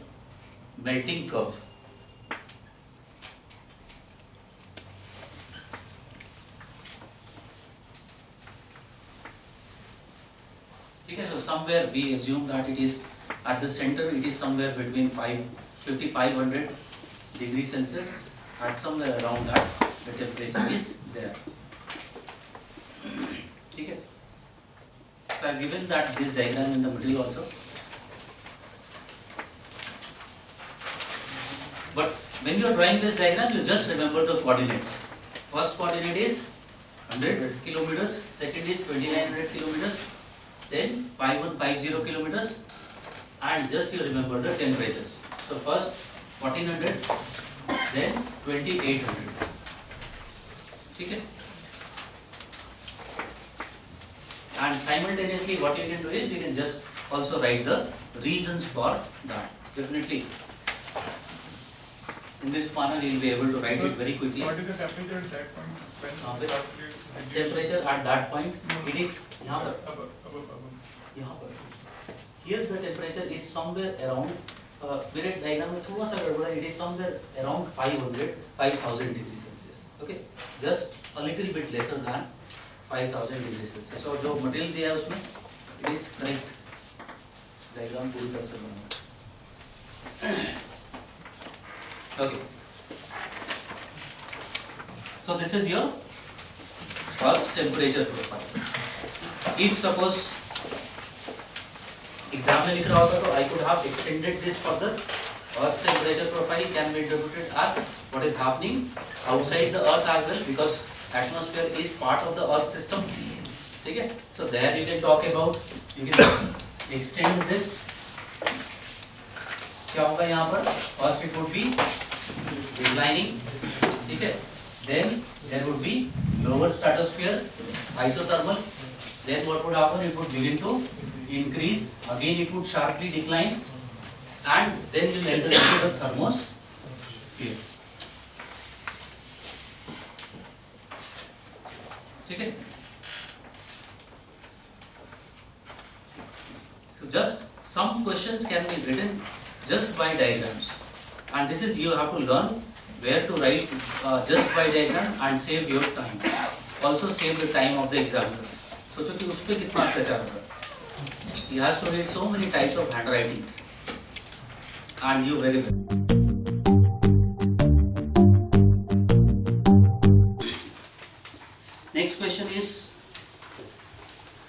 melting curve. Okay. So somewhere we assume that it is at the center, it is somewhere between 5500 degrees Celsius, at somewhere around that the temperature is there. Okay. So I have given that this diagram in the middle also. But when you are drawing this diagram, you just remember the coordinates. First coordinate is 100 kilometers, second is 2900 kilometers, then 5150 kilometers, and just you remember the temperatures. So first 1400, then 2800. Okay. And simultaneously what you can do is you can just also write the reasons for that. Definitely in this manner you will be able to write it very quickly. What is the temperature at that point? When Temperature at that point, it is above. here the temperature is somewhere around, मेरे diagram में थोड़ा सा गड़बड़ है, it is somewhere around 5000 degrees Celsius. Okay, just a little bit lesser than 5000 degrees Celsius. So जो material दिया है उसमें it is correct. Diagram पूरी तरह से बना है. Okay. So this is your Earth's temperature profile. If suppose exam में लिख रहा होता तो I could have extended this further. Earth's temperature profile can be interpreted as what is happening outside the Earth as well, because atmosphere is part of the Earth system. Okay? So there you can talk about, you can extend this. क्या होगा यहाँ पर? First it would be declining. ठीक है? Then there would be lower stratosphere, isothermal. Then what would happen? It would begin to increase. Again it would sharply decline, and then you will enter into the thermosphere. Okay? So just some questions can be written just by diagrams, and this is you have to learn where to write just by diagram and save your time. Also save the time of the examiner. So कि उस पे कितना अत्याचार होगा? He has to read so many types of handwritings, and you very well. Next question is,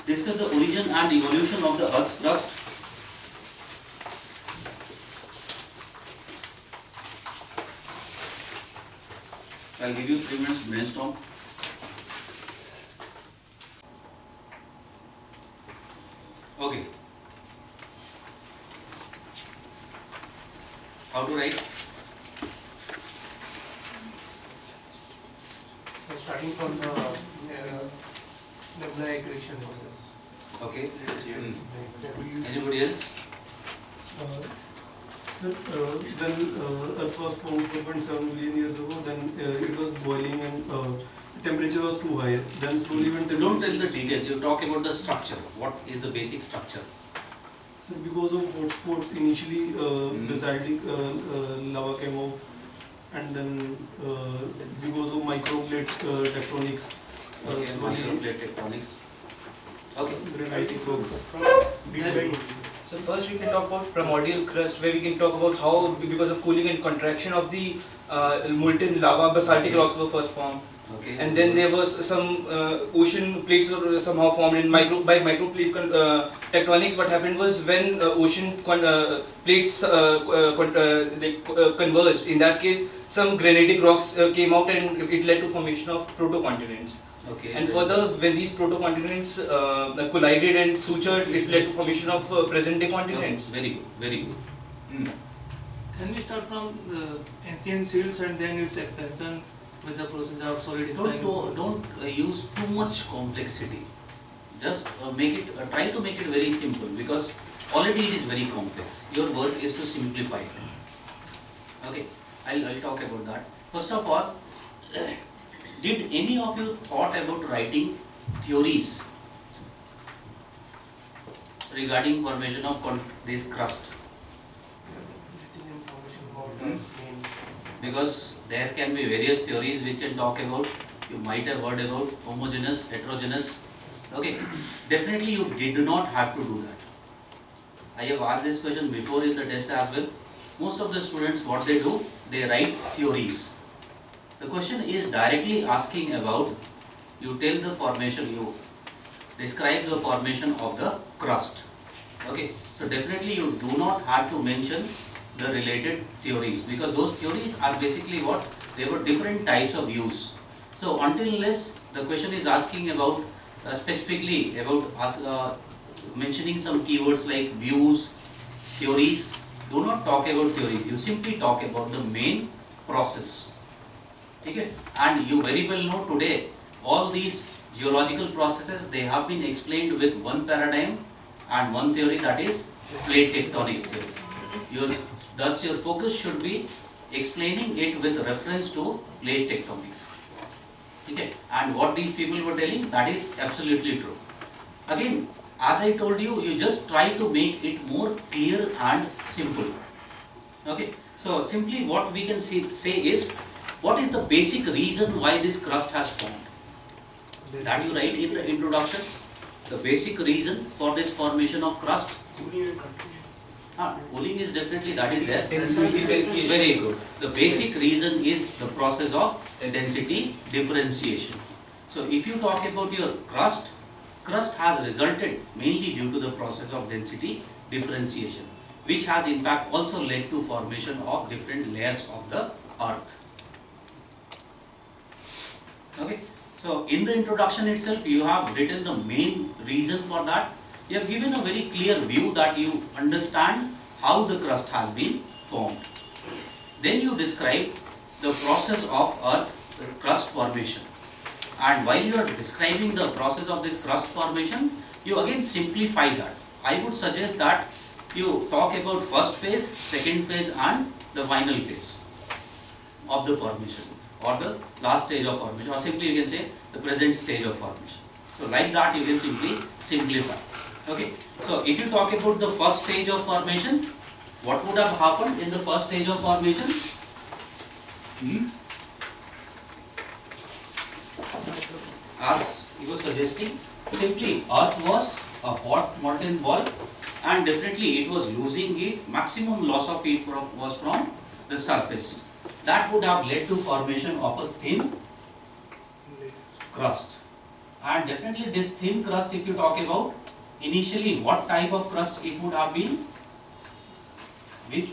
discuss the origin and evolution of the Earth's crust. I'll give you 3 minutes brainstorm. Okay. How to write? So starting from the nebula accretion process. Okay. W Anybody else? Sir, when Earth was formed 4.7 million years ago, then it was boiling and temperature was too high. Then slowly when Don't tell the details, you talk about the structure. What is the basic structure? So because of hot spots, initially basaltic lava came out, and then because of microplate tectonics, Microplate tectonics. Okay. granitic rocks. Big Bang. So first we can talk about primordial crust, where we can talk about how, because of cooling and contraction of the molten lava, basaltic rocks were first formed. Okay. And then there was some ocean plates were somehow formed in by microplate tectonics. What happened was when ocean plates converged, in that case some granitic rocks came out, and it led to formation of protocontinents. Okay. And further, when these protocontinents collided and sutured, it led to formation of present-day continents. Very good. Very good. Can we start from ancient seals and then its expansion with the process of solidifying? Don't use too much complexity. Just try to make it very simple, because already it is very complex. Your work is to simplify it. Okay, I'll talk about that. First of all, did any of you thought about writing theories regarding formation of this crust? Because there can be various theories which can talk about, you might have heard about homogeneous, heterogeneous. Okay, definitely you did not have to do that. I have asked this question before in the test as well. Most of the students, what they do, they write theories. The question is directly asking about, you tell the formation, you describe the formation of the crust. Okay, so definitely you do not have to mention the related theories, because those theories are basically what? They were different types of views. So until unless the question is asking about specifically about mentioning some keywords like views, theories, do not talk about theory. You simply talk about the main process. Okay? And you very well know today all these geological processes, they have been explained with one paradigm and one theory, that is plate tectonics theory. Thus your focus should be explaining it with reference to plate tectonics. Okay? And what these people were telling, that is absolutely true. Again, as I told you, you just try to make it more clear and simple. Okay? So simply what we can say is, what is the basic reason why this crust has formed? That you write in the introduction. The basic reason for this formation of crust. Cooling is definitely, that is there. Very good. The basic reason is the process of density differentiation. So if you talk about your crust has resulted mainly due to the process of density differentiation, which has in fact also led to formation of different layers of the earth. Okay. So in the introduction itself, you have written the main reason for that. You have given a very clear view that you understand how the crust has been formed. Then you describe the process of earth crust formation. And while you are describing the process of this crust formation, you again simplify that. I would suggest that you talk about first phase, second phase and the final phase of the formation or the last stage of formation, or simply you can say the present stage of formation. So like that you can simply simplify. Okay. So if you talk about the first stage of formation, what would have happened in the first stage of formation? As he was suggesting, simply earth was a hot molten ball and definitely it was losing heat. Maximum loss of heat was from the surface. That would have led to formation of a thin crust. And definitely this thin crust, if you talk about, initially what type of crust it would have been?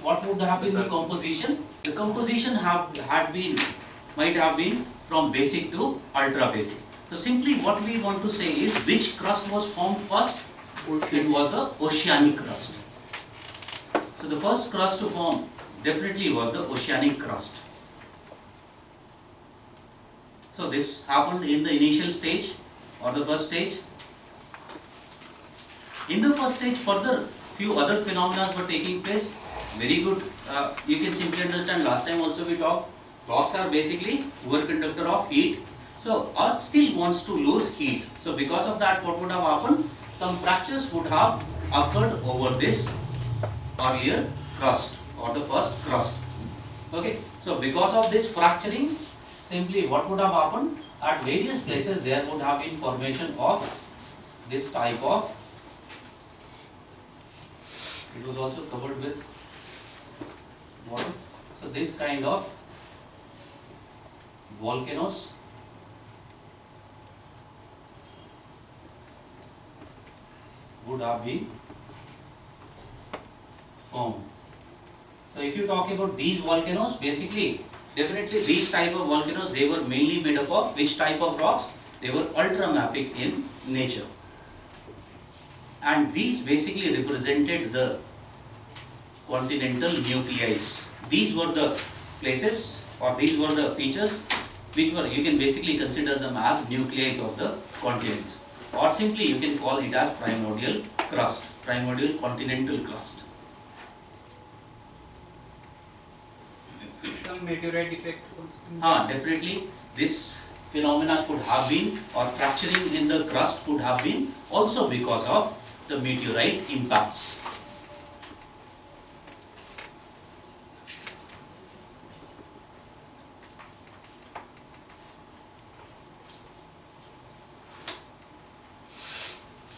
What would have been the composition? The composition might have been from basic to ultra basic. So simply what we want to say is, which crust was formed first? It was the oceanic crust. So the first crust to form definitely was the oceanic crust. So this happened in the initial stage or the first stage. In the first stage, further few other phenomena were taking place. Very good. You can simply understand, last time also we talked, rocks are basically poor conductor of heat. So earth still wants to lose heat. So because of that, what would have happened? Some fractures would have occurred over this earlier crust or the first crust. Okay. So because of this fracturing, simply what would have happened? At various places there would have been formation of this type of, it was also covered with water. So this kind of volcanoes would have been formed. So if you talk about these volcanoes, basically, definitely these type of volcanoes, they were mainly made up of which type of rocks? They were ultramafic in nature. And these basically represented the continental nuclei. These were the places or these were the features which were, you can basically consider them as nuclei of the continents, or simply you can call it as primordial crust, primordial continental crust. Some meteorite effect also. Definitely this phenomena could have been, or fracturing in the crust could have been also because of the meteorite impacts.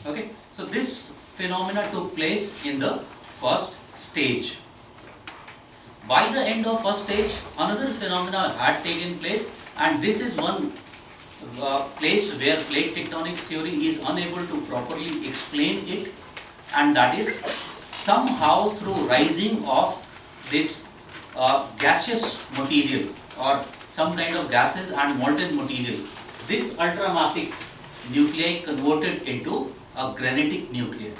Okay, so this phenomena took place in the first stage. By the end of first stage, another phenomena had taken place, and this is one place where plate tectonics theory is unable to properly explain it, and that is somehow through rising of this gaseous material or some kind of gases and molten material, this ultramafic nuclei converted into a granitic nuclei.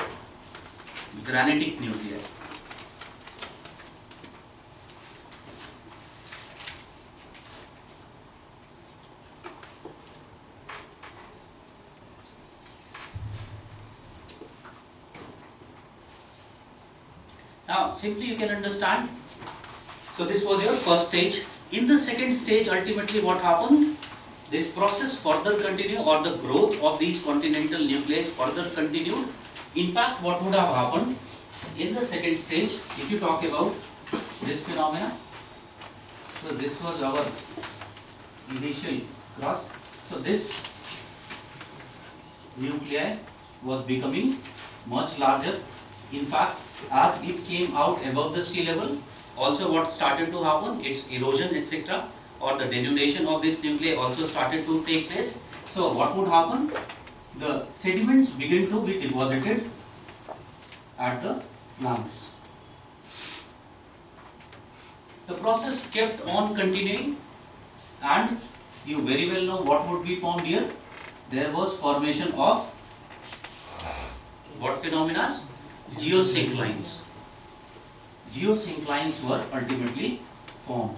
Granitic nuclei. Now, simply you can understand. So this was your first stage. In the second stage, ultimately what happened? This process further continued, or the growth of these continental nuclei further continued. In fact, what would have happened in the second stage, if you talk about this phenomena? So this was our initial crust. So this nuclei was becoming much larger. In fact, as it came out above the sea level, also what started to happen, its erosion, etc., or the denudation of this nuclei also started to take place. So what would happen? The sediments begin to be deposited at the flanks. The process kept on continuing, and you very well know what would be formed here. There was formation of what phenomena? Geosynclines. Geosynclines were ultimately formed.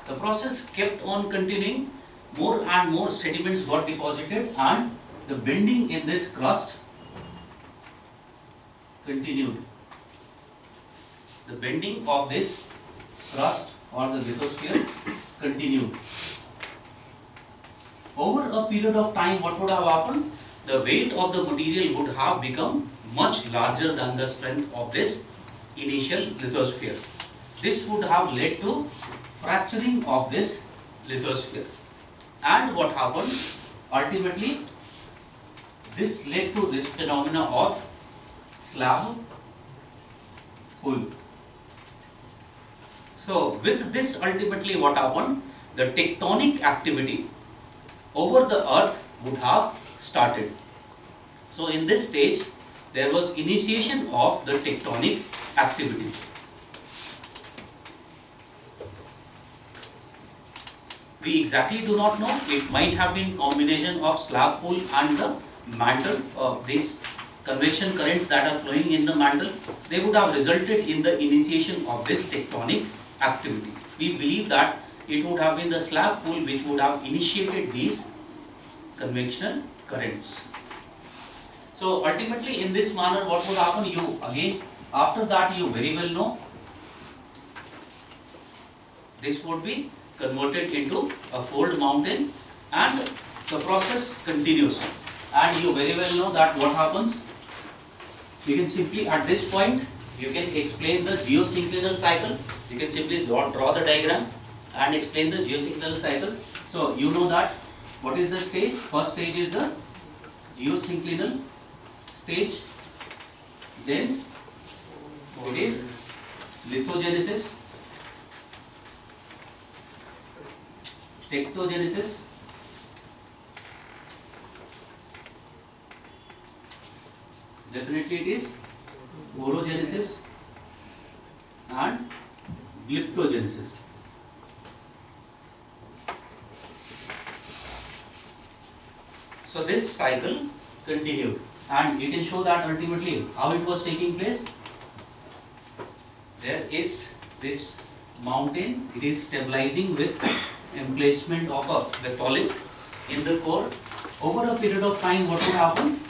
The process kept on continuing, more and more sediments got deposited, and the bending in this crust continued. the bending of this crust or the lithosphere continued. Over a period of time, what would have happened? The weight of the material would have become much larger than the strength of this initial lithosphere. This would have led to fracturing of this lithosphere. And what happened? Ultimately, this led to this phenomena of slab pull. So with this, ultimately what happened? The tectonic activity over the earth would have started. So in this stage, there was initiation of the tectonic activity. We exactly do not know. It might have been combination of slab pull and the mantle of these convection currents that are flowing in the mantle. They would have resulted in the initiation of this tectonic activity. We believe that it would have been the slab pull which would have initiated these convectional currents. So ultimately, in this manner, what would happen? You again, after that, you very well know this would be converted into a fold mountain, and the process continues. And you very well know that what happens? You can simply at this point you can explain the geosynclinal cycle. You can simply draw the diagram and explain the geosynclinal cycle. So you know that what is the stage? First stage is the geosynclinal stage. Then it is lithogenesis, tectogenesis, definitely it is orogenesis and glyptogenesis. So this cycle continued, and you can show that ultimately how it was taking place. There is this mountain, it is stabilizing with emplacement of a batholith in the core. Over a period of time, what would happen?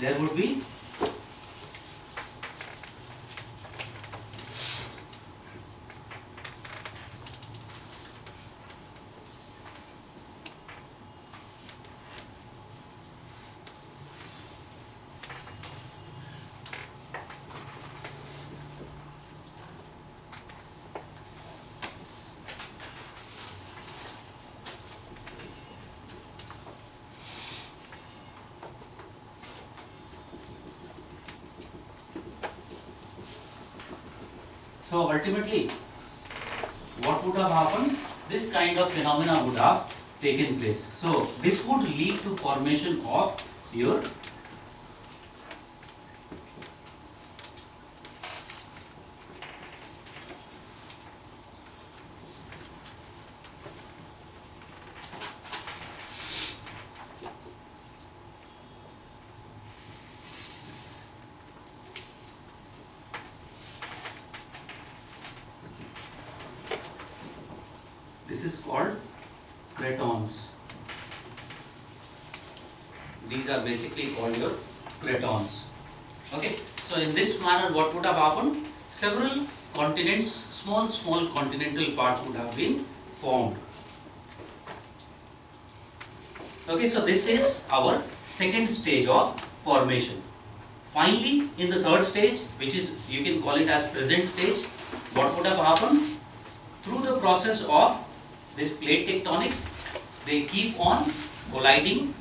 There would be so ultimately, what would have happened? This kind of phenomena would have taken place. So this would lead to formation of your this is called cratons. These are basically called your cratons. Okay, so in this manner, what would have happened? Several continents, small continental parts would have been formed. Okay, so this is our second stage of formation. Finally, in the third stage, which is, you can call it as present stage, what would have happened? Through the process of this plate tectonics, they keep on colliding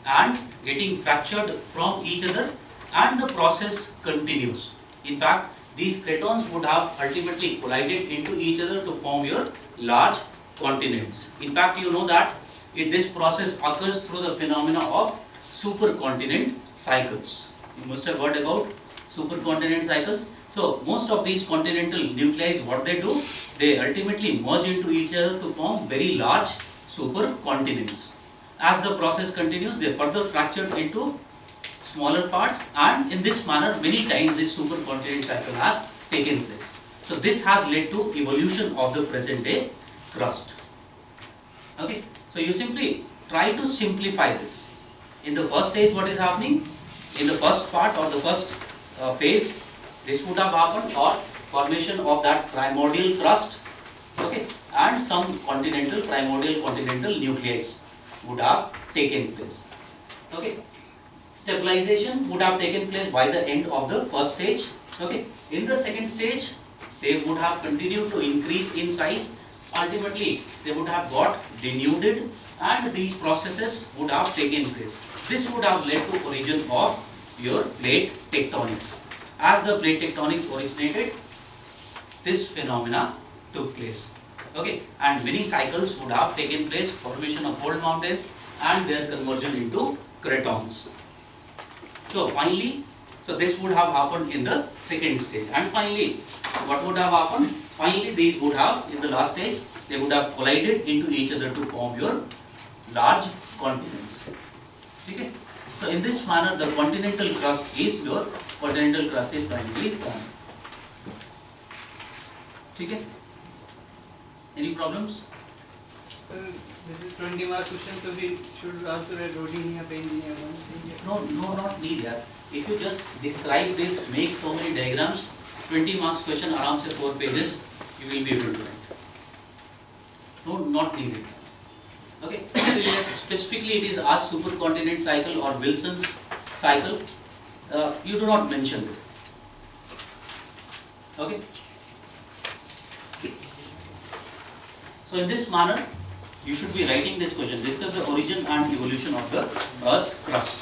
and getting fractured from each other, and the process continues. In fact, these cratons would have ultimately collided into each other to form your large continents. In fact, you know that this process occurs through the phenomena of supercontinent cycles. You must have heard about supercontinent cycles. So most of these continental nuclei, what they do, they ultimately merge into each other to form very large supercontinents. As the process continues, they further fracture into smaller parts, and in this manner, many times this supercontinent cycle has taken place. So this has led to evolution of the present day crust. Okay, so you simply try to simplify this. In the first stage, what is happening? In the first part or the first phase, this would have happened, or formation of that primordial crust, okay, and some primordial continental nucleus would have taken place. Okay. Stabilization would have taken place by the end of the first stage. Okay. In the second stage, they would have continued to increase in size. Ultimately, they would have got denuded, and these processes would have taken place. This would have led to origin of your plate tectonics. As the plate tectonics originated, this phenomena took place. Okay, and many cycles would have taken place, formation of old mountains and their conversion into cratons. So finally, this would have happened in the second stage. And finally, what would have happened? Finally, these would have, in the last stage, they would have collided into each other to form your large continents. Okay? So in this manner, the continental crust is primarily formed. Okay? Any problems? So this is 20 marks question, so we should answer at Rodini or Engineer. No, not need here. If you just describe this, make so many diagrams, 20 marks question, around say 4 pages, you will be able to write. No, not needed. Okay. So yes, specifically it is asked supercontinent cycle or Wilson's cycle. You do not mention it. Okay. So in this manner, you should be writing this question. Discuss the origin and evolution of the Earth's crust.